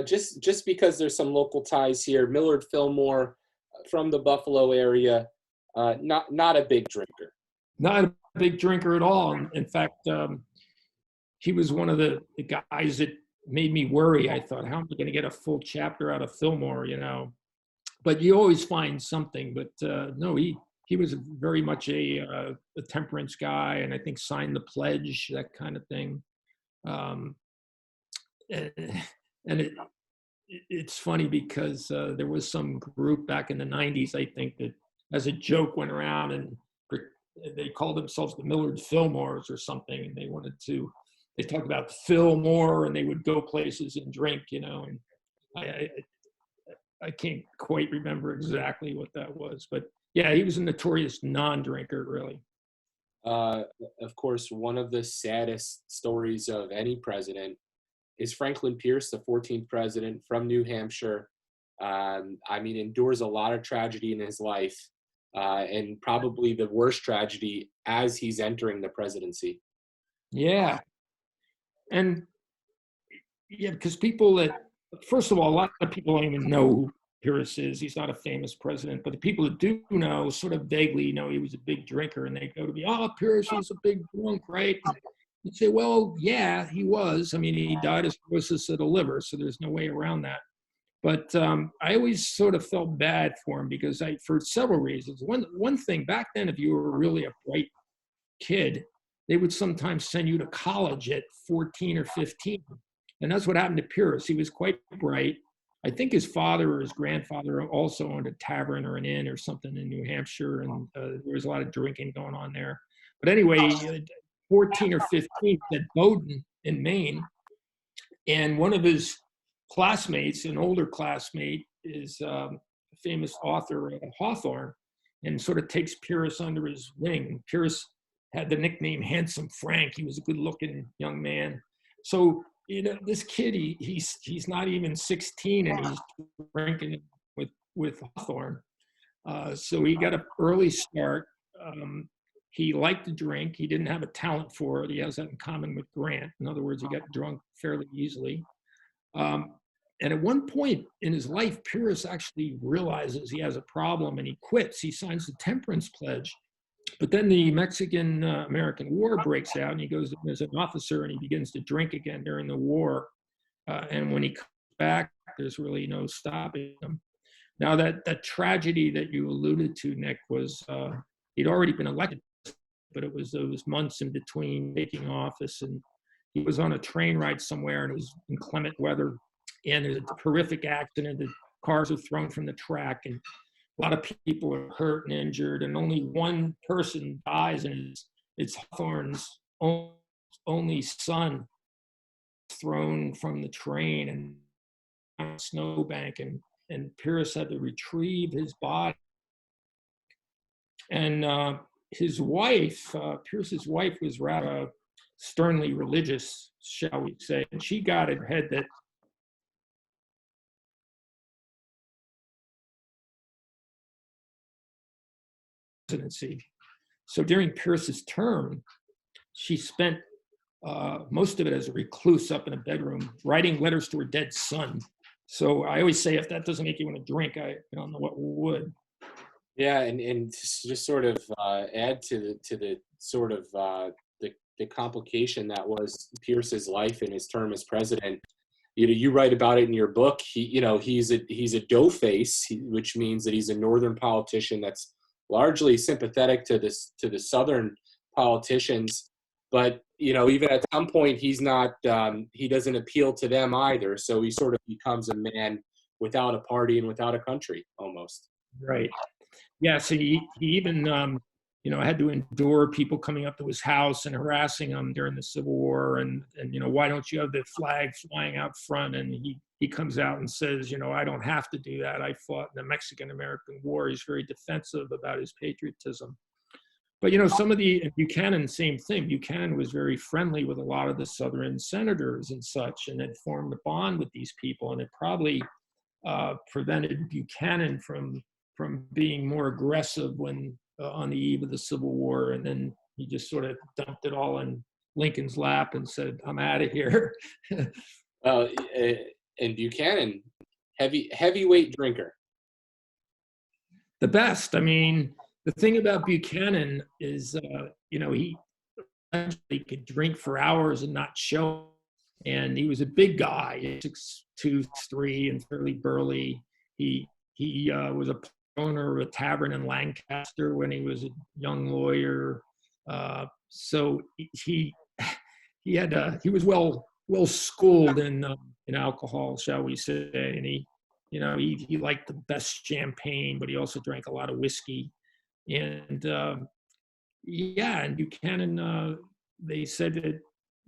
Just because there's some local ties here, Millard Fillmore from the Buffalo area. Not a big drinker. Not a big drinker at all. In fact, he was one of the guys that made me worry. I thought, how am I going to get a full chapter out of Fillmore, But you always find something. But no, he he was very much a temperance guy, and I think signed the pledge, that kind of thing. Um, and it's funny because there was some group back in the 90s, I think, that as a joke went around and they called themselves the Millard Fillmores or something, and they talked about Fillmore, and they would go places and drink, and I, I can't quite remember exactly what that was, but yeah, he was a notorious non-drinker, really. Uh, of course, one of the saddest stories of any president is Franklin Pierce, the 14th president from New Hampshire. I mean, endures a lot of tragedy in his life, and probably the worst tragedy as he's entering the presidency. Yeah, and yeah, because first of all, a lot of people don't even know who Pierce is. He's not a famous president, but the people that do know sort of vaguely know he was a big drinker, and they go to me, "Oh, Pierce was a big drunk, right?" And you say, "Well, yeah, he was. I mean, he died of cirrhosis of the liver, so there's no way around that." But I always sort of felt bad for him because for several reasons. One thing back then, if you were really a bright kid, they would sometimes send you to college at 14 or 15. And that's what happened to Pierce. He was quite bright. I think his father or his grandfather also owned a tavern or an inn or something in New Hampshire, and there was a lot of drinking going on there. But anyway, 14 or 15 at Bowdoin in Maine, and one of his classmates, an older classmate, is a famous author, Hawthorne, and sort of takes Pierce under his wing. Pierce had the nickname Handsome Frank. He was a good-looking young man. So, this kid, he's not even 16, and he's drinking with Hawthorne. So he got an early start. He liked to drink. He didn't have a talent for it. He has that in common with Grant. In other words, he got drunk fairly easily. And at one point in his life, Pierce actually realizes he has a problem and he quits. He signs the Temperance Pledge. But then the Mexican-American War breaks out, and he goes as an officer and he begins to drink again during the war. And when he comes back, there's really no stopping him. Now, that tragedy that you alluded to, Nick, was he'd already been elected, but it was those months in between taking office, and he was on a train ride somewhere, and it was inclement weather, and there's a horrific accident. The cars are thrown from the track, and a lot of people are hurt and injured, and only one person dies, and it's Hawthorne's only son thrown from the train and on a snowbank, and Pierce had to retrieve his body. And his wife, Pierce's wife, was rather sternly religious, shall we say, and she got in her head that presidency. So during Pierce's term, she spent most of it as a recluse up in a bedroom, writing letters to her dead son. So I always say, if that doesn't make you want to drink, I don't know what would. Yeah, and just sort of add to the sort of the complication that was Pierce's life in his term as president. You write about it in your book. He's a doughface, which means that he's a northern politician that's largely sympathetic to the southern politicians, but even at some point he's not he doesn't appeal to them either. So he sort of becomes a man without a party and without a country almost. Right. Yeah. So he even had to endure people coming up to his house and harassing him during the Civil War, and why don't you have the flag flying out front? And he comes out and says, I don't have to do that. I fought in the Mexican-American War. He's very defensive about his patriotism. But some of Buchanan, same thing. Buchanan was very friendly with a lot of the Southern senators and such, and had formed a bond with these people, and it probably prevented Buchanan from being more aggressive when on the eve of the Civil War. And then he just sort of dumped it all in Lincoln's lap and said, "I'm out of here." And Buchanan, heavyweight drinker. The best. I mean, the thing about Buchanan is, he could drink for hours and not show. And he was a big guy, 6'2", 6'3", and fairly burly. He was a owner of a tavern in Lancaster when he was a young lawyer. So he was well schooled in alcohol, shall we say, and he liked the best champagne, but he also drank a lot of whiskey. And and Buchanan, they said that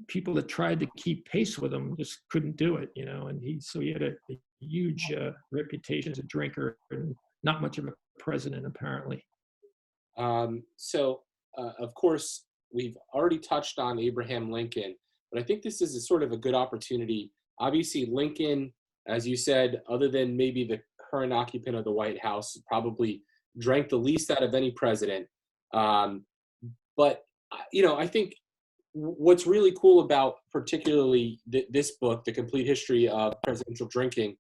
people that tried to keep pace with him just couldn't do it, and he had a huge reputation as a drinker and not much of a president, apparently. Of course, we've already touched on Abraham Lincoln, but I think this is a sort of a good opportunity. Obviously, Lincoln, as you said, other than maybe the current occupant of the White House, probably drank the least out of any president. But I think what's really cool about particularly this book, The Complete History of Presidential Drinking,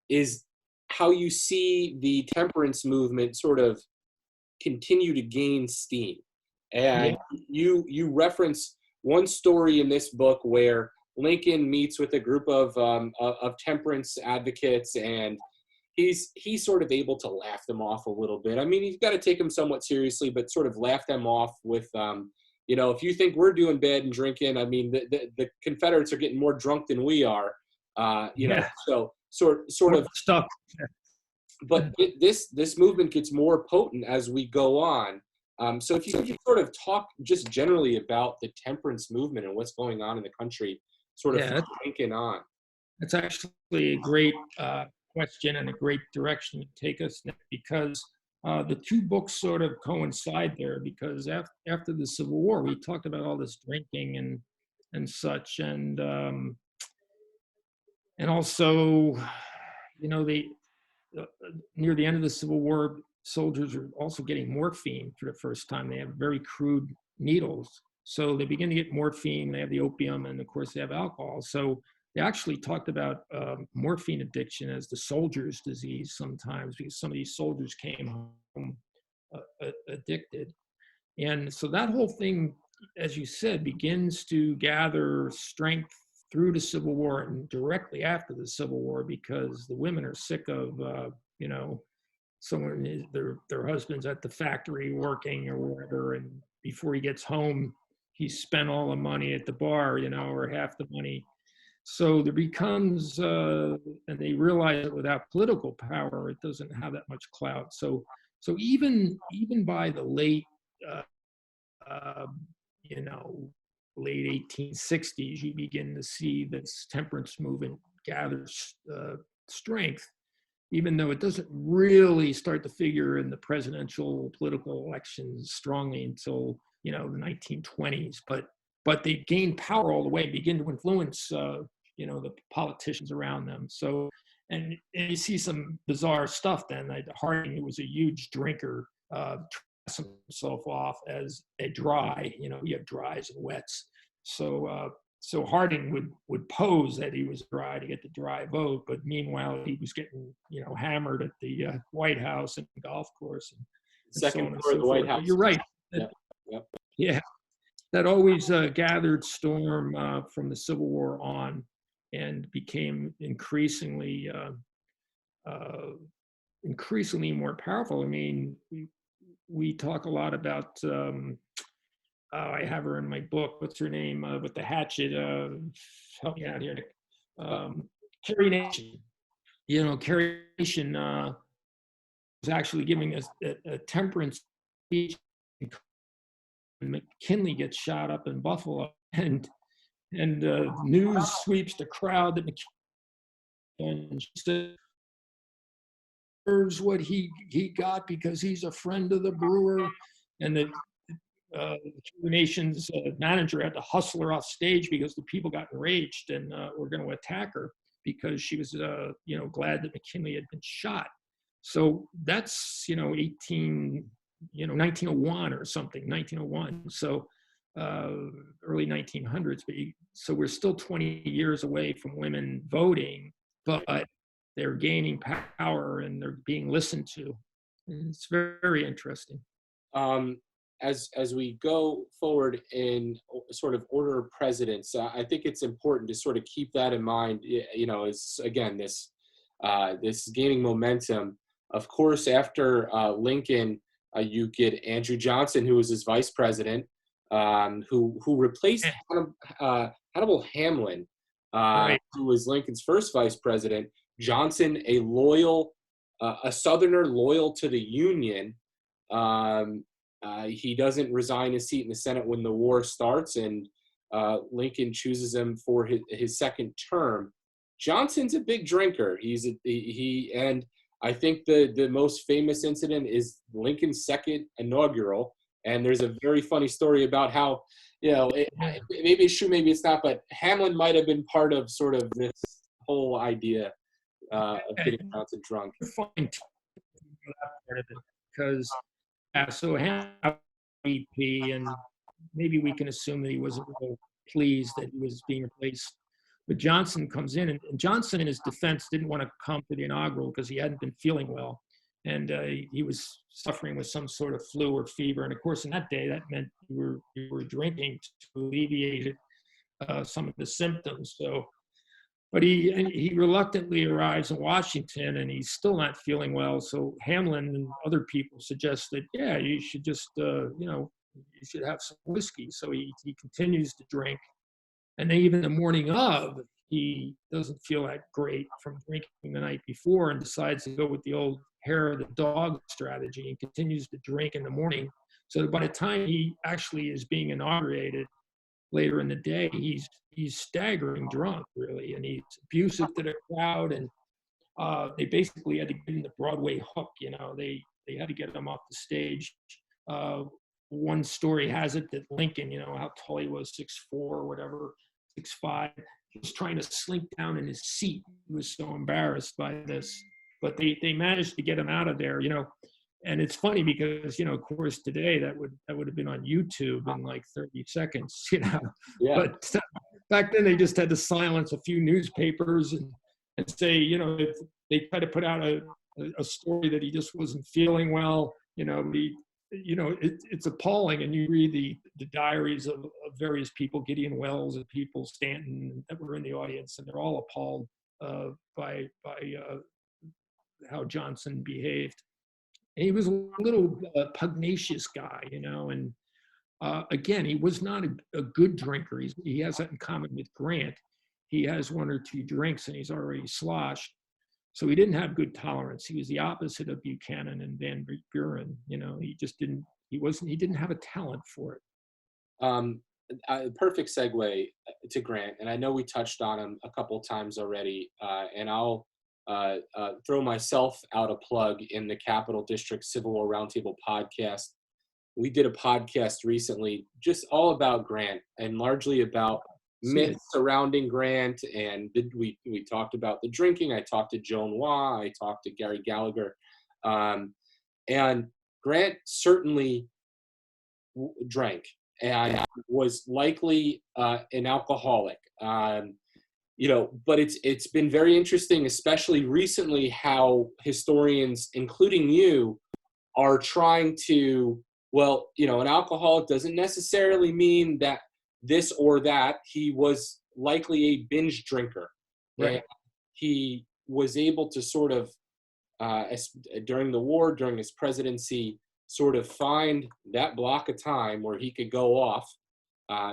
is how you see the temperance movement sort of continue to gain steam. And you reference one story in this book where Lincoln meets with a group of temperance advocates, and he's sort of able to laugh them off a little bit. I mean, he's got to take them somewhat seriously, but sort of laugh them off with, if you think we're doing bad and drinking, I mean, the Confederates are getting more drunk than we are, so sort of stuff. But this movement gets more potent as we go on. So if you could sort of talk just generally about the temperance movement and what's going on in the country, sort of Lincoln on. That's actually a great question and a great direction to take us next, because the two books sort of coincide there, because after the Civil War, we talked about all this drinking and such, and also, near the end of the Civil War, soldiers are also getting morphine for the first time. They have very crude needles. So they begin to get morphine, they have the opium, and of course they have alcohol. So they actually talked about morphine addiction as the soldier's disease sometimes, because some of these soldiers came home addicted. And so that whole thing, as you said, begins to gather strength through the Civil War and directly after the Civil War, because the women are sick of, their husband's at the factory working or whatever, and before he gets home, he's spent all the money at the bar, or half the money. So there becomes, and they realize that without political power, it doesn't have that much clout. So even by the late, late 1860s, you begin to see this temperance movement gather strength, even though it doesn't really start to figure in the presidential political elections strongly until the 1920s. But they gain power all the way, begin to influence the politicians around them. So and you see some bizarre stuff then. Harding, who was a huge drinker, himself off as a dry. You have dries and wets. So Harding would pose that he was dry to get the dry vote, but meanwhile he was getting hammered at the White House and the golf course and second floor of the White House. But you're right. Yeah, that always gathered storm from the Civil War on, and became increasingly more powerful. I mean, we talk a lot about. I have her in my book. What's her name? With the hatchet. Help me out here. Carrie Nation. Carrie Nation was actually giving a temperance speech. McKinley gets shot up in Buffalo, and news sweeps the crowd that McKinley, and she said, deserves what he got because he's a friend of the brewer, and the Nation's manager had to hustle her off stage because the people got enraged and were going to attack her because she was, glad that McKinley had been shot. So that's, 1901 or something, 1901. So early 1900s. So we're still 20 years away from women voting, but they're gaining power and they're being listened to. And it's very, very interesting. As we go forward in sort of order of presidents, I think it's important to sort of keep that in mind. As again, this gaining momentum Of course, after Lincoln, you get Andrew Johnson, who was his vice president, who replaced Hannibal Hamlin, Right. who was Lincoln's first vice president. Johnson, a Southerner loyal to the Union. He doesn't resign his seat in the Senate when the war starts, and Lincoln chooses him for his second term. Johnson's a big drinker. And I think the most famous incident is Lincoln's second inaugural. And there's a very funny story about how, maybe it's true, maybe it's not, but Hamlin might have been part of sort of this whole idea of getting Johnson drunk. Fine part of it, because so Hamlin VP, and maybe we can assume that he wasn't real pleased that he was being replaced. But Johnson comes in, and Johnson, in his defense, didn't want to come to the inaugural because he hadn't been feeling well, and he was suffering with some sort of flu or fever. And of course, in that day, that meant you were drinking to alleviate some of the symptoms. So, but he reluctantly arrives in Washington, and he's still not feeling well. So Hamlin and other people suggested, yeah, you should just you should have some whiskey. So he continues to drink. And then even the morning of, he doesn't feel that great from drinking the night before and decides to go with the old hair of the dog strategy and continues to drink in the morning. So that by the time he actually is being inaugurated later in the day, he's staggering drunk, really, and he's abusive to the crowd. And they basically had to get him the Broadway hook. They had to get him off the stage. One story has it that Lincoln, how tall he was, 6'4" or whatever, 6'5", he was trying to slink down in his seat. He was so embarrassed by this, but they managed to get him out of there, And it's funny because, of course, today that would have been on YouTube in like 30 seconds, Yeah. But back then they just had to silence a few newspapers and say, if they tried to put out a story that he just wasn't feeling well, it's appalling. And you read the diaries of various people, Gideon Wells and people, Stanton, that were in the audience, and they're all appalled by how Johnson behaved. And he was a little pugnacious guy, and again, he was not a good drinker. He has that in common with Grant. He has one or two drinks and he's already sloshed. So he didn't have good tolerance. He was the opposite of Buchanan and Van Buren. He didn't have a talent for it. Perfect segue to Grant. And I know we touched on him a couple times already, and I'll throw myself out a plug in the Capital District Civil War Roundtable podcast. We did a podcast recently just all about Grant and largely about myths surrounding Grant. And we talked about the drinking. I talked to Joan Waugh. I talked to Gary Gallagher. And Grant certainly drank and was likely an alcoholic. But it's been very interesting, especially recently, how historians, including you, are trying to, an alcoholic doesn't necessarily mean that this or that. He was likely a binge drinker. Right. And he was able to sort of, during the war, during his presidency, sort of find that block of time where he could go off,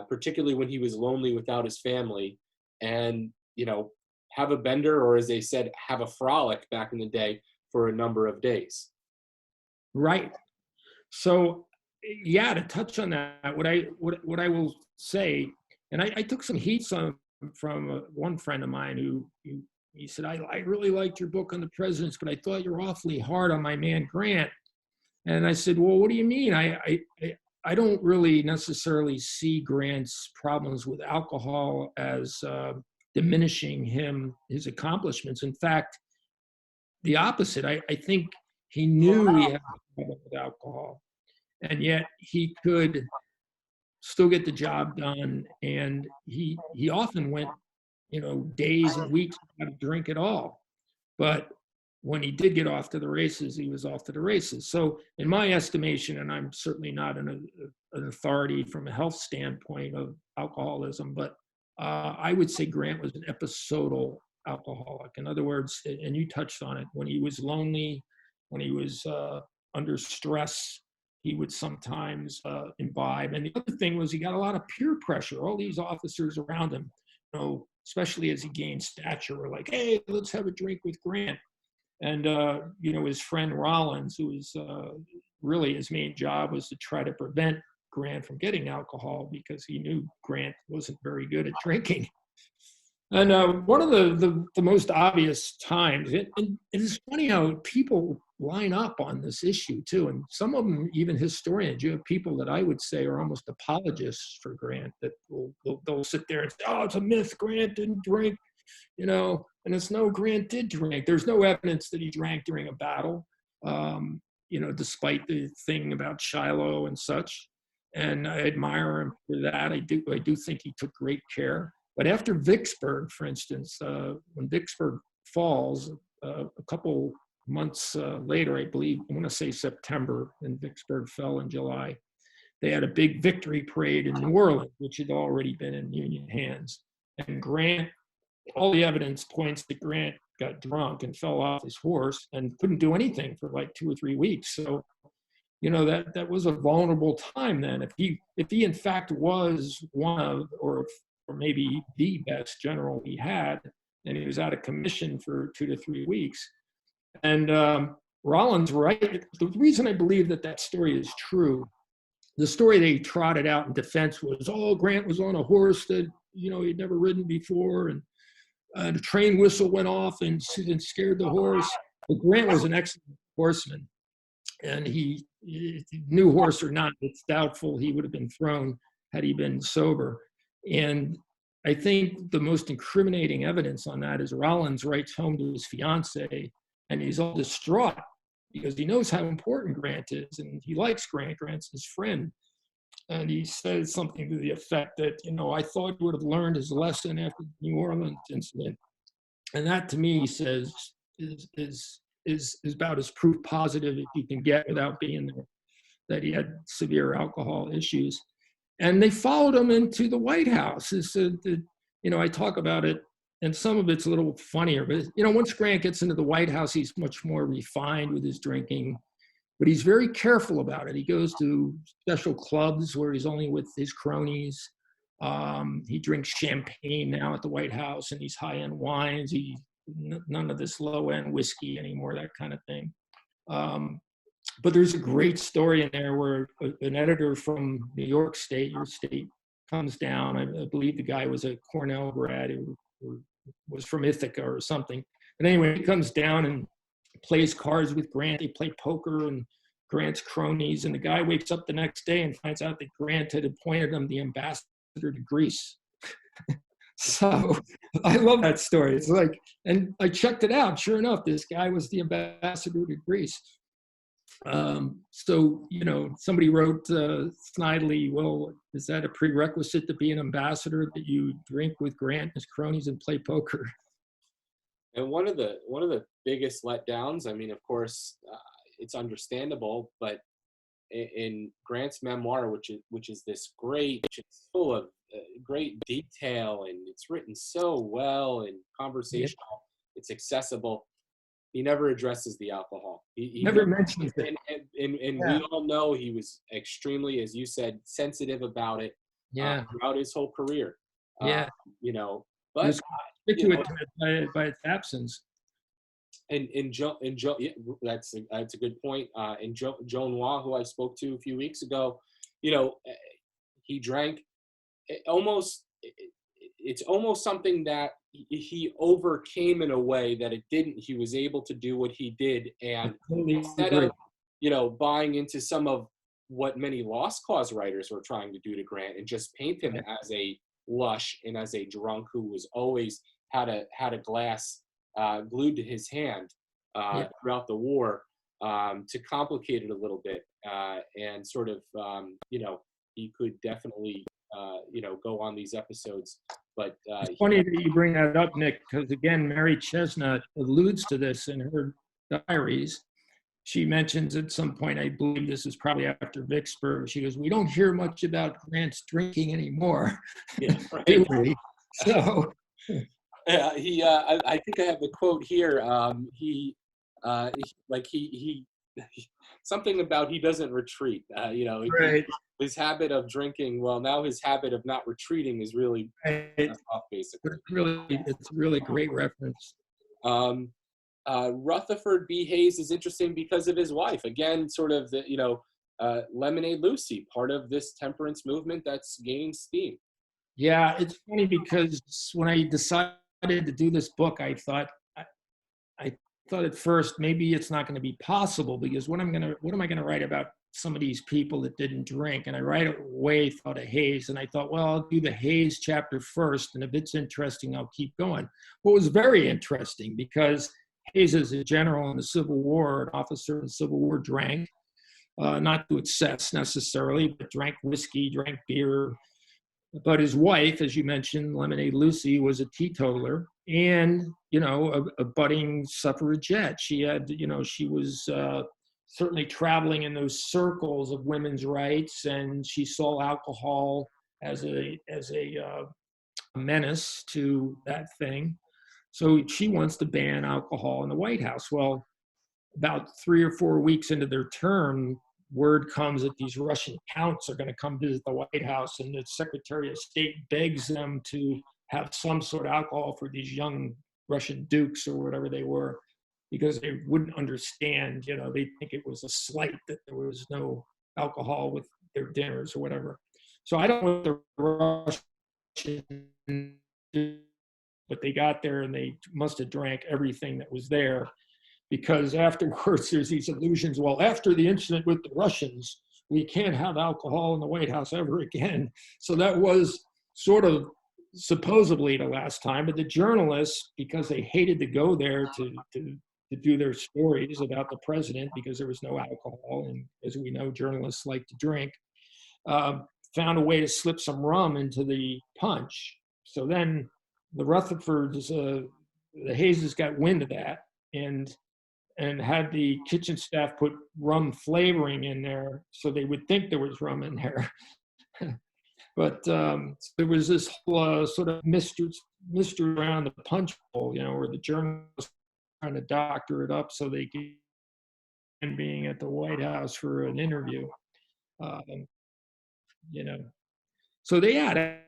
particularly when he was lonely without his family, and, have a bender, or as they said, have a frolic back in the day for a number of days. Right. So, yeah, to touch on that, what I will say, and I took some heat from one friend of mine who he said, I really liked your book on the presidents, but I thought you were awfully hard on my man Grant. And I said, well, what do you mean? I don't really necessarily see Grant's problems with alcohol as diminishing his accomplishments. In fact, the opposite. I think he knew he had a problem with alcohol, and yet he could still get the job done. And he often went, days and weeks without a drink at all. But when he did get off to the races, he was off to the races. So in my estimation, and I'm certainly not an authority from a health standpoint of alcoholism, but I would say Grant was an episodal alcoholic. In other words, and you touched on it, when he was lonely, when he was under stress, he would sometimes imbibe. And the other thing was he got a lot of peer pressure. All these officers around him, especially as he gained stature, were like, "Hey, let's have a drink with Grant." And his friend Rollins, who was really his main job was to try to prevent Grant from getting alcohol because he knew Grant wasn't very good at drinking. And one of the most obvious times, and it's funny how people line up on this issue too, and some of them, even historians, you have people that I would say are almost apologists for Grant, that they'll sit there and say, "Oh, it's a myth, Grant didn't drink," and it's no, Grant did drink. There's no evidence that he drank during a battle, despite the thing about Shiloh and such. And I admire him for that. I do think he took great care. But after Vicksburg, for instance, when Vicksburg falls, a couple months later, I believe, I want to say September, and Vicksburg fell in July, they had a big victory parade in New Orleans, which had already been in Union hands. And Grant, all the evidence points that Grant got drunk and fell off his horse and couldn't do anything for like 2 or 3 weeks. So, that was a vulnerable time then. If he in fact was one of, or maybe the best general he had, and he was out of commission for 2 to 3 weeks. And Rollins, right? The reason I believe that story is true, the story they trotted out in defense was, Grant was on a horse that, he'd never ridden before, and the train whistle went off and scared the horse. But Grant was an excellent horseman, and he, new horse or not, it's doubtful he would have been thrown had he been sober. And I think the most incriminating evidence on that is Rollins writes home to his fiance, and he's all distraught because he knows how important Grant is, and he likes Grant. Grant's his friend. And he says something to the effect that, I thought he would have learned his lesson after the New Orleans incident. And that, to me, he says, is about as proof positive as you can get without being there, that he had severe alcohol issues. And they followed him into the White House. I talk about it, and some of it's a little funnier, but, once Grant gets into the White House, he's much more refined with his drinking, but he's very careful about it. He goes to special clubs where he's only with his cronies. He drinks champagne now at the White House and these high-end wines. None of this low-end whiskey anymore, that kind of thing. But there's a great story in there where an editor from New York State, your state, comes down. I believe the guy was a Cornell grad who was from Ithaca or something. But anyway, he comes down and plays cards with Grant. They play poker and Grant's cronies. And the guy wakes up the next day and finds out that Grant had appointed him the ambassador to Greece. So I love that story. It's like, and I checked it out. Sure enough, this guy was the ambassador to Greece. So, somebody wrote snidely, well, is that a prerequisite to be an ambassador, that you drink with Grant and his cronies and play poker? And one of the biggest letdowns, I mean, of course, it's understandable, but in Grant's memoir, which is this great, which is full of great detail, and it's written so well and conversational, it's accessible. He never addresses the alcohol. He never mentions it. And we all know he was extremely, as you said, sensitive about it throughout his whole career. Yeah. But by its absence. And Joe, yeah, that's a good point. And Joan Noir, who I spoke to a few weeks ago, he drank it's almost something that he overcame in a way that it didn't. He was able to do what he did, and instead of buying into some of what many Lost Cause writers were trying to do to Grant and just paint him as a lush and as a drunk who was always had a glass glued to his hand throughout the war, to complicate it a little bit, and sort of he could definitely go on these episodes. But it's funny that you bring that up, Nick, because again, Mary Chesnut alludes to this in her diaries. She mentions at some point, I believe this is probably after Vicksburg, she goes, "We don't hear much about Grant's drinking anymore." Yeah, right. So I think I have the quote here. He like he something about he doesn't retreat. Right. His habit of drinking. Well, now his habit of not retreating is really Right. off, basically. It's a really great reference. Um, Rutherford B. Hayes is interesting because of his wife. Again, sort of the Lemonade Lucy, part of this temperance movement that's gaining steam. Yeah, it's funny because when I decided to do this book, I thought at first maybe it's not going to be possible because what am I going to write about some of these people that didn't drink? And I right away thought of Hayes, and I thought, well, I'll do the Hayes chapter first, and if it's interesting, I'll keep going. What was very interesting because Hayes is a general in the Civil War, an officer in the Civil War, drank, not to excess necessarily, but drank whiskey, drank beer. But his wife, as you mentioned, Lemonade Lucy, was a teetotaler and, a budding suffragette. She had, she was certainly traveling in those circles of women's rights, and she saw alcohol as a menace to that thing. So she wants to ban alcohol in the White House. Well, about 3 or 4 weeks into their term, word comes that these Russian counts are going to come visit the White House, and the Secretary of State begs them to have some sort of alcohol for these young Russian dukes or whatever they were, because they wouldn't understand, they think it was a slight that there was no alcohol with their dinners or whatever. So I don't know what the Russians did, but they got there and they must have drank everything that was there. Because afterwards, there's these allusions, well, after the incident with the Russians, we can't have alcohol in the White House ever again. So that was sort of supposedly the last time. But the journalists, because they hated to go there to do their stories about the president because there was no alcohol, and as we know, journalists like to drink, found a way to slip some rum into the punch. So then the Rutherfords, the Hayeses got wind of that, and had the kitchen staff put rum flavoring in there so they would think there was rum in there. But there was this whole sort of mystery around the punch bowl, where the journalists trying to doctor it up so they could being at the White House for an interview. So they had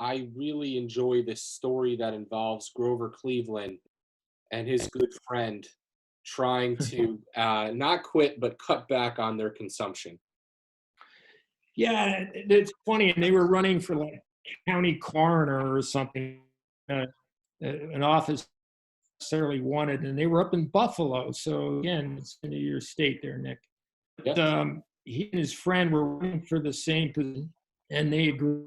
I really enjoy this story that involves Grover Cleveland and his good friend trying to not quit but cut back on their consumption. Yeah, it's funny, and they were running for like county coroner or something, an office necessarily wanted, and they were up in Buffalo. So again, it's into your state there, Nick. But, he and his friend were running for the same position, and they agreed.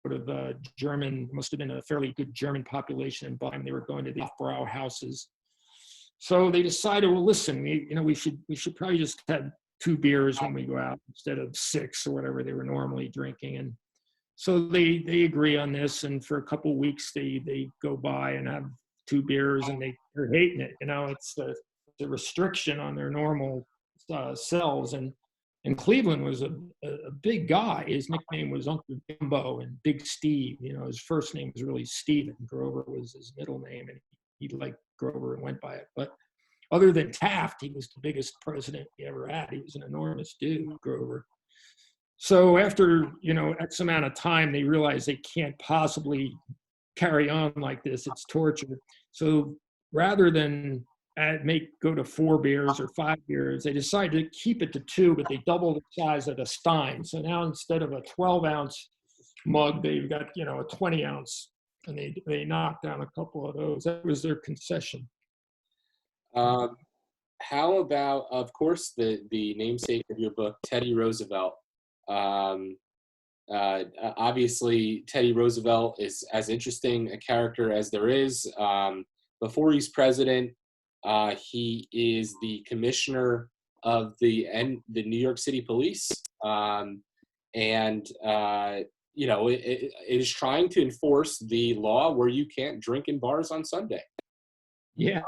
Of German, must have been a fairly good German population in Boston. They were going to the off-brow houses. So they decided, well, listen, we should probably just have 2 beers when we go out instead of 6 or whatever they were normally drinking. And so they agree on this, and for a couple of weeks they go by and have 2 beers, and they're hating it. It's a restriction on their normal selves. And Cleveland was a big guy. His nickname was Uncle Jimbo and Big Steve. His first name was really Stephen. Grover was his middle name, and he liked Grover and went by it. But other than Taft, he was the biggest president he ever had. He was an enormous dude, Grover. So after, X amount of time, they realized they can't possibly carry on like this. It's torture. So rather than go to 4 beers or 5 beers, they decided to keep it to 2, but they doubled the size of the stein. So now instead of a 12-ounce mug, they've got, a 20-ounce, and they knocked down a couple of those. That was their concession. How about, of course, the namesake of your book, Teddy Roosevelt? Obviously, Teddy Roosevelt is as interesting a character as there is. Before he's president, he is the commissioner of the New York City Police, and it is trying to enforce the law where you can't drink in bars on Sunday. Yeah,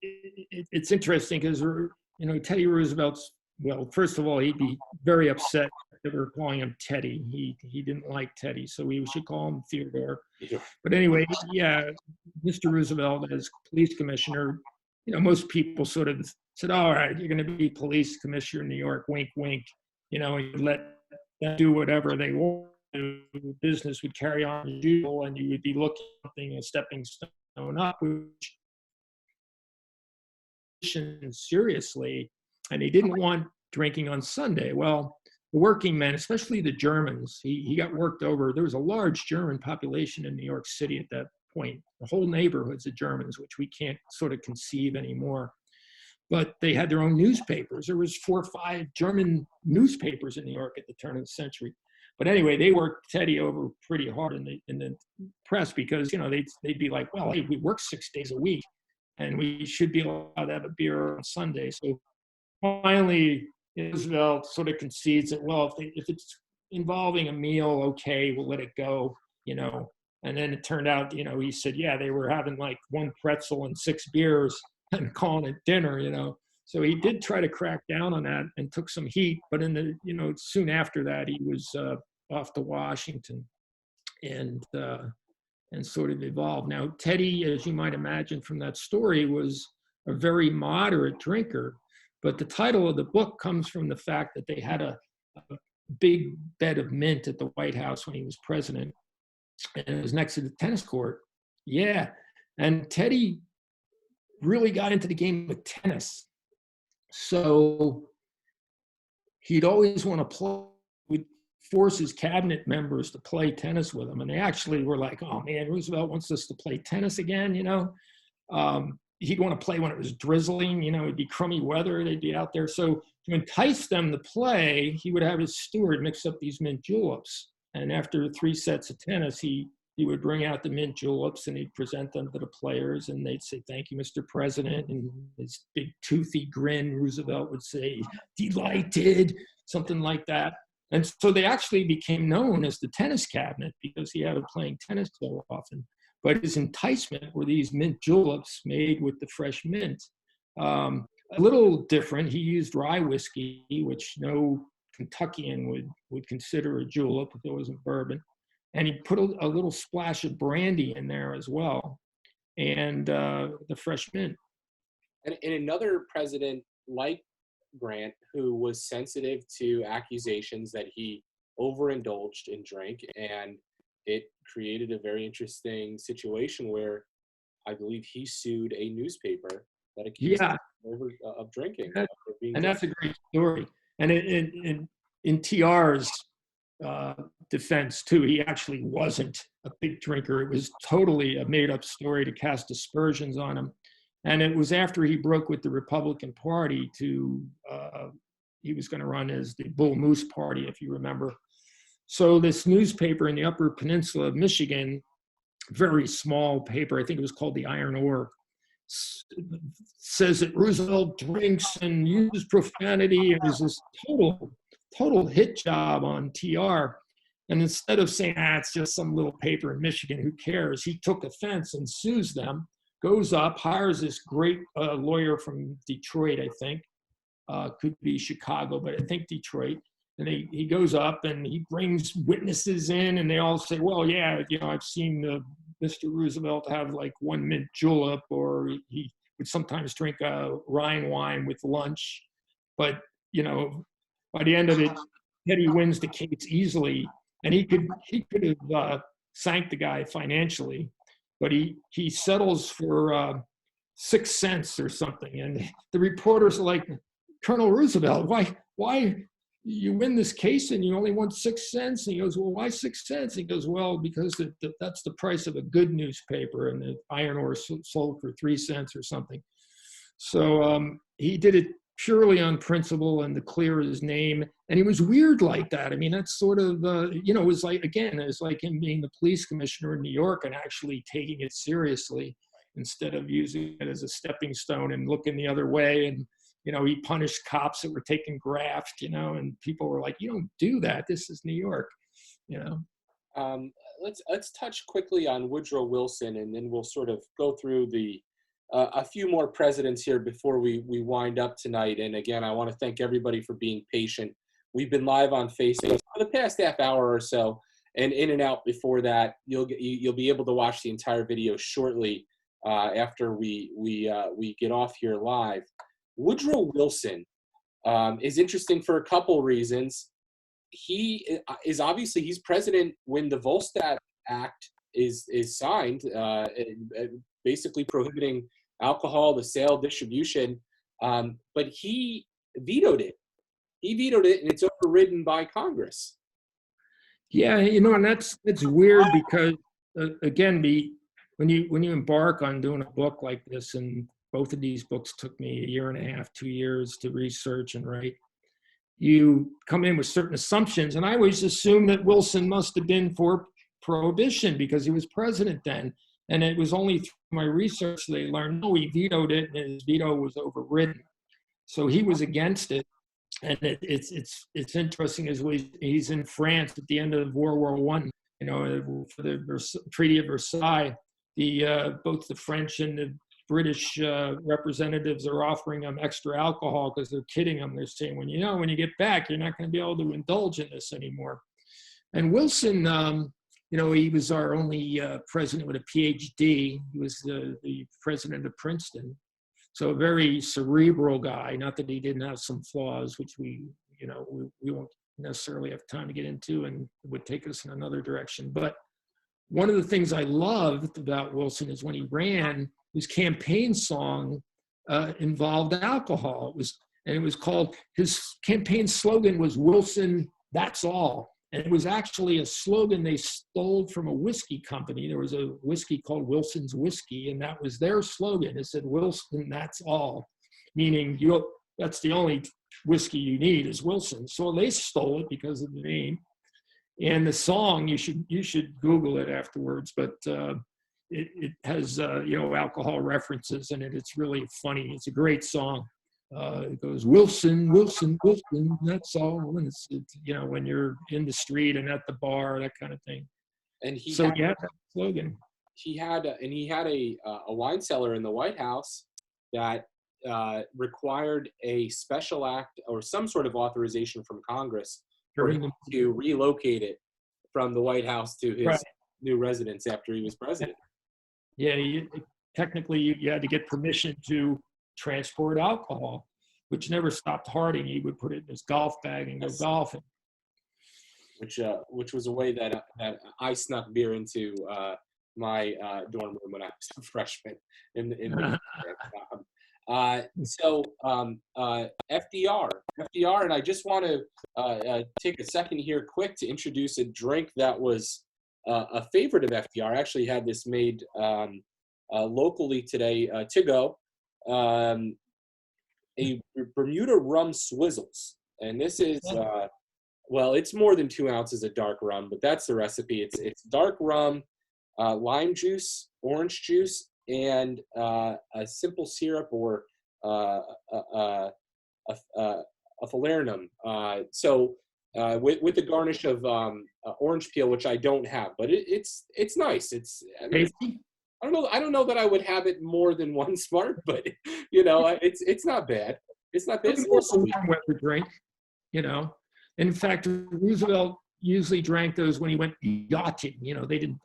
it's interesting because, Teddy Roosevelt's, well, first of all, he'd be very upset that we're calling him Teddy. He didn't like Teddy, so we should call him Theodore. Yeah. But anyway, yeah, Mr. Roosevelt as police commissioner, most people sort of said, all right, you're going to be police commissioner in New York, wink, wink, and let them do whatever they want. Business would carry on as usual, and you would be looking at something, a stepping stone up, which seriously, and he didn't want drinking on Sunday. Well, the working men, especially the Germans, he got worked over. There was a large German population in New York City at that point, the whole neighborhoods of Germans, which we can't sort of conceive anymore. But they had their own newspapers. There was 4 or 5 German newspapers in New York at the turn of the century. But anyway, they worked Teddy over pretty hard in the press because, they'd be like, well, hey, we work 6 days a week and we should be allowed to have a beer on Sunday. So finally, Roosevelt sort of concedes that, well, if it's involving a meal, okay, we'll let it go, And then it turned out, he said, yeah, they were having like 1 pretzel and 6 beers and calling it dinner, So he did try to crack down on that and took some heat. But soon after that, he was off to Washington and sort of evolved. Now, Teddy, as you might imagine from that story, was a very moderate drinker. But the title of the book comes from the fact that they had a big bed of mint at the White House when he was president. And it was next to the tennis court. Yeah. And Teddy really got into the game of tennis. So he'd always want to play, would force his cabinet members to play tennis with him. And they actually were like, oh man, Roosevelt wants us to play tennis again, He'd want to play when it was drizzling, it'd be crummy weather, they'd be out there. So to entice them to play, he would have his steward mix up these mint juleps. And after 3 sets of tennis, he would bring out the mint juleps and he'd present them to the players and they'd say, thank you, Mr. President. And his big toothy grin, Roosevelt would say, delighted, something like that. And so they actually became known as the tennis cabinet because he had them playing tennis so often. But his enticement were these mint juleps made with the fresh mint. A little different, he used rye whiskey, which no Kentuckian would consider a julep if it wasn't bourbon. And he put a little splash of brandy in there as well, and the fresh mint. And another president like Grant, who was sensitive to accusations that he overindulged in drink, and it created a very interesting situation where I believe he sued a newspaper that accused him of drinking. And that's a great story. And in TR's defense too, he actually wasn't a big drinker. It was totally a made-up story to cast aspersions on him. And it was after he broke with the Republican Party he was going to run as the Bull Moose Party, if you remember. So this newspaper in the Upper Peninsula of Michigan, very small paper, I think it was called the Iron Ore, says that Roosevelt drinks and uses profanity. It was this total hit job on TR. And instead of saying, it's just some little paper in Michigan, who cares? He took offense and sues them, goes up, hires this great lawyer from Detroit, I think. Could be Chicago, but I think Detroit. And he goes up and he brings witnesses in and they all say, well, yeah, I've seen Mr. Roosevelt have like 1 mint julep, or he would sometimes drink Rhine wine with lunch. But, by the end of it, Teddy wins the case easily. And he could have sank the guy financially, but he settles for 6 cents or something. And the reporters are like, Colonel Roosevelt, why you win this case and you only want 6 cents? And he goes, well, why 6 cents? He goes, well, because that's the price of a good newspaper, and the Iron Ore sold for 3 cents or something. So he did it purely on principle and to clear his name. And he was weird like that. I mean, that's sort of, it was like, again, it was like him being the police commissioner in New York and actually taking it seriously instead of using it as a stepping stone and looking the other way. And, he punished cops that were taking graft, and people were like, you don't do that. This is New York, Let's touch quickly on Woodrow Wilson, and then we'll sort of go through the a few more presidents here before we wind up tonight. And again, I want to thank everybody for being patient. We've been live on Facebook for the past half hour or so, and in and out before that. You'll be able to watch the entire video shortly after we get off here live. Woodrow Wilson is interesting for a couple reasons. He is obviously he's president when the Volstead Act is signed, basically prohibiting alcohol, the sale, distribution, but he vetoed it. He vetoed it, and it's overridden by Congress. Yeah, and that's weird because again, when you embark on doing a book like this, and both of these books took me 1.5 years, 2 years to research and write, you come in with certain assumptions, and I always assumed that Wilson must have been for prohibition because he was president then. And it was only through my research they learned, no, he vetoed it, and his veto was overridden. So he was against it. And it's interesting as he's in France at the end of World War I, for the Treaty of Versailles. Both the French and the British representatives are offering him extra alcohol because they're kidding him. They're saying, when you get back, you're not going to be able to indulge in this anymore. And Wilson, he was our only president with a PhD. He was the president of Princeton. So a very cerebral guy, not that he didn't have some flaws, which we won't necessarily have time to get into and would take us in another direction. But one of the things I loved about Wilson is when he ran, his campaign song involved alcohol. It was called, his campaign slogan was "Wilson, that's all." And it was actually a slogan they stole from a whiskey company. There was a whiskey called Wilson's Whiskey, and that was their slogan. It said, "Wilson, that's all," meaning that's the only whiskey you need is Wilson. So they stole it because of the name. And the song, you should Google it afterwards, but it has alcohol references in it. It's really funny. It's a great song. It goes, "Wilson, Wilson, Wilson, that's all." And it's when you're in the street and at the bar, that kind of thing. And that slogan. He had a wine cellar in the White House that required a special act or some sort of authorization from Congress for him to relocate it from the White House to his new residence after he was president. Yeah, technically you had to get permission to transport alcohol, which never stopped Harding. He would put it in his golf bag and go golfing. Which was a way that I snuck beer into my dorm room when I was a freshman in the FDR, and I just want to take a second here quick to introduce a drink that was a favorite of FDR. I actually had this made locally today to go. A Bermuda rum swizzles, and this is it's more than 2 ounces of dark rum, but that's the recipe. It's dark rum, lime juice, orange juice, and a simple syrup or a falernum. With the garnish of orange peel, which I don't have, but it's nice. I don't know that I would have it more than one smart, but it's not bad. It's not bad. It's also warm weather drink, In fact, Roosevelt usually drank those when he went yachting. They didn't.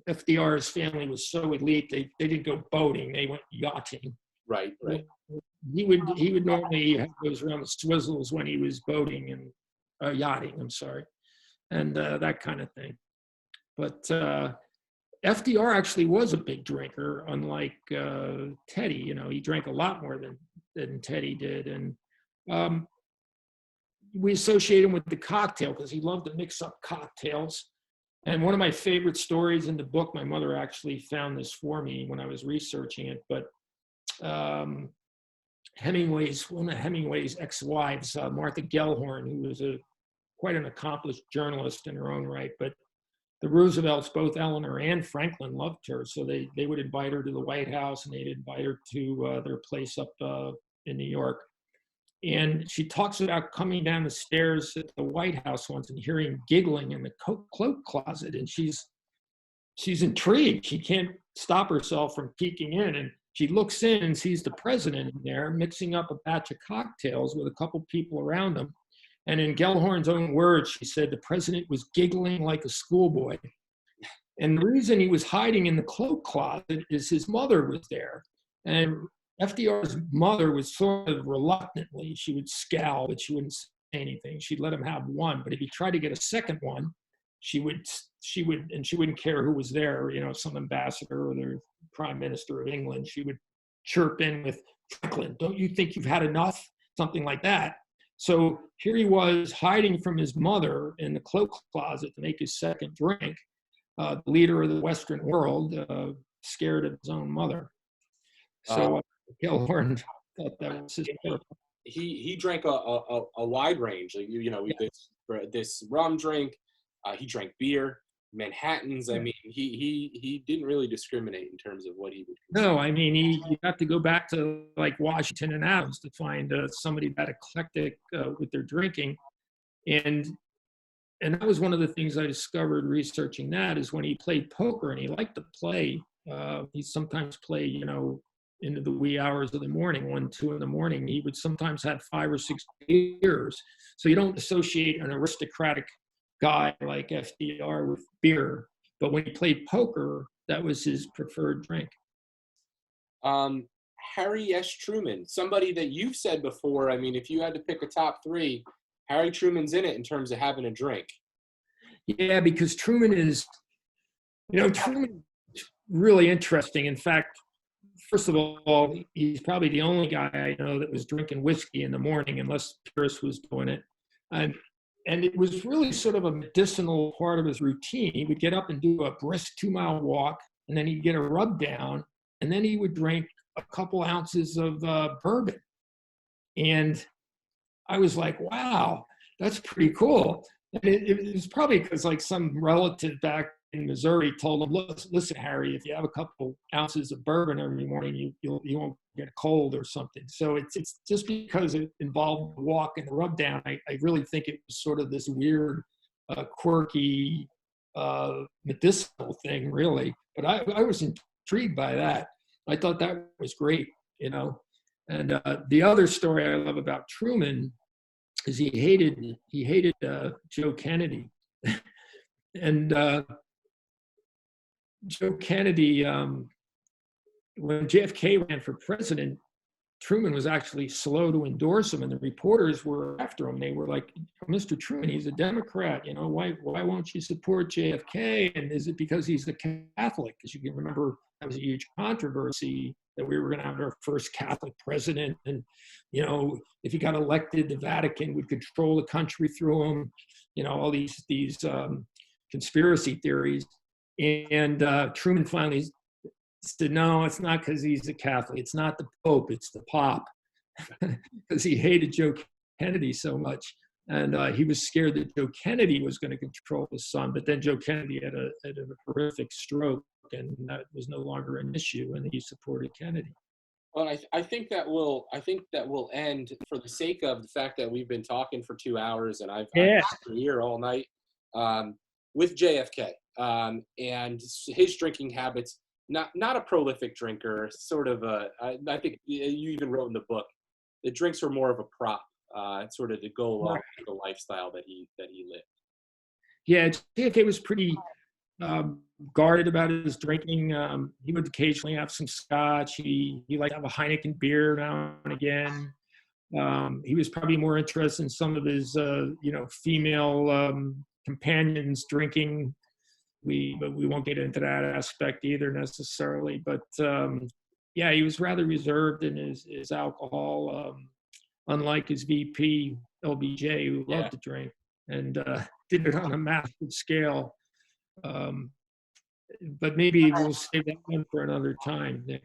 FDR's family was so elite; they didn't go boating; they went yachting. Right. He would normally have those rum swizzles when he was boating and yachting. I'm sorry, and that kind of thing. But FDR actually was a big drinker, unlike Teddy. He drank a lot more than Teddy did, and we associate him with the cocktail because he loved to mix up cocktails. And one of my favorite stories in the book, my mother actually found this for me when I was researching it, but one of Hemingway's ex-wives, Martha Gellhorn, who was quite an accomplished journalist in her own right, but the Roosevelts, both Eleanor and Franklin, loved her, so they would invite her to the White House, and they'd invite her to their place up in New York. And she talks about coming down the stairs at the White House once and hearing giggling in the cloak closet, and she's intrigued. She can't stop herself from peeking in, and she looks in and sees the president in there mixing up a batch of cocktails with a couple people around him. And in Gellhorn's own words, she said the president was giggling like a schoolboy. And the reason he was hiding in the cloak closet is his mother was there. And FDR's mother was sort of reluctantly, she would scowl, but she wouldn't say anything. She'd let him have one. But if he tried to get a second one, she wouldn't care who was there, some ambassador or the prime minister of England. She would chirp in with, Franklin, don't you think you've had enough? Something like that. So here he was hiding from his mother in the cloak closet to make his second drink, the leader of the Western world, scared of his own mother. So Gellhorn thought that was his purpose. He drank a wide range, this rum drink. He drank beer, Manhattans. I mean, he didn't really discriminate in terms of what he would consume. No, I mean, you have to go back to like Washington and Adams to find somebody that eclectic with their drinking. And that was one of the things I discovered researching that is when he played poker, and he liked to play. He'd sometimes play, into the wee hours of the morning, 1, 2 in the morning. He would sometimes have 5 or 6 beers. So you don't associate an aristocratic guy like FDR with beer, but when he played poker, that was his preferred drink. Harry S. Truman, somebody that you've said before. I mean, if you had to pick a top 3, Harry Truman's in it in terms of having a drink. Yeah, because Truman is really interesting. In fact, first of all, he's probably the only guy I know that was drinking whiskey in the morning, unless Pierce was doing it. And it was really sort of a medicinal part of his routine. He would get up and do a brisk 2-mile walk, and then he'd get a rub down, and then he would drink a couple ounces of bourbon. And I was like, wow, that's pretty cool. And it was probably because like some relative back in Missouri told him, listen, Harry, if you have a couple ounces of bourbon every morning, you won't get a cold or something. So it's just because it involved the walk and the rub down. I really think it was sort of this weird, quirky, medicinal thing, really. But I was intrigued by that. I thought that was great, And the other story I love about Truman is he hated Joe Kennedy, and Joe Kennedy, when JFK ran for president, Truman was actually slow to endorse him, and the reporters were after him. They were like, Mr. Truman, he's a Democrat, why won't you support JFK? And is it because he's a Catholic? Because you can remember that was a huge controversy that we were going to have our first Catholic president. And, if he got elected, the Vatican would control the country through him, all these conspiracy theories. And Truman finally said, no, it's not because he's a Catholic. It's not the Pope, it's the Pop, because he hated Joe Kennedy so much. And he was scared that Joe Kennedy was going to control his son. But then Joe Kennedy had a horrific stroke, and that was no longer an issue, and he supported Kennedy. Well, I think that will end for the sake of the fact that we've been talking for 2 hours, and I've been here all night with JFK and his drinking habits. Not a prolific drinker, sort of I think you even wrote in the book, the drinks were more of a prop, sort of to go along with the lifestyle that he lived. Yeah, JFK was pretty guarded about his drinking. He would occasionally have some scotch. He liked to have a Heineken beer now and again. He was probably more interested in some of his female companions drinking. But we won't get into that aspect either necessarily. But he was rather reserved in his alcohol, unlike his VP, LBJ, who loved to drink and did it on a massive scale. But maybe we'll save that one for another time, Nick.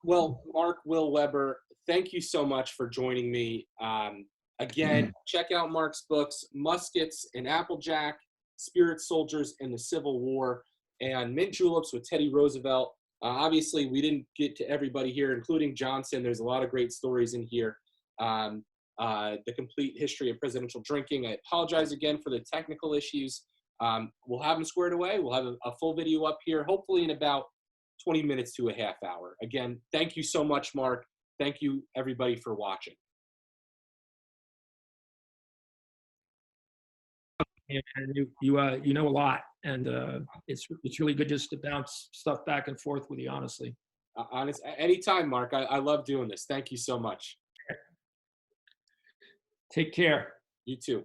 Well, Mark Will Weber, thank you so much for joining me. Again, check out Mark's books, Muskets and Applejack, Spirit Soldiers and the Civil War, and Mint Juleps with Teddy Roosevelt. Obviously, we didn't get to everybody here, including Johnson. There's a lot of great stories in here. The complete history of presidential drinking. I apologize again for the technical issues. We'll have them squared away. We'll have a full video up here, hopefully in about 20 minutes to a half hour. Again, thank you so much, Mark. Thank you, everybody, for watching. And you know a lot, and it's really good just to bounce stuff back and forth with you, honestly. Anytime, Mark. I love doing this. Thank you so much. Take care. You too.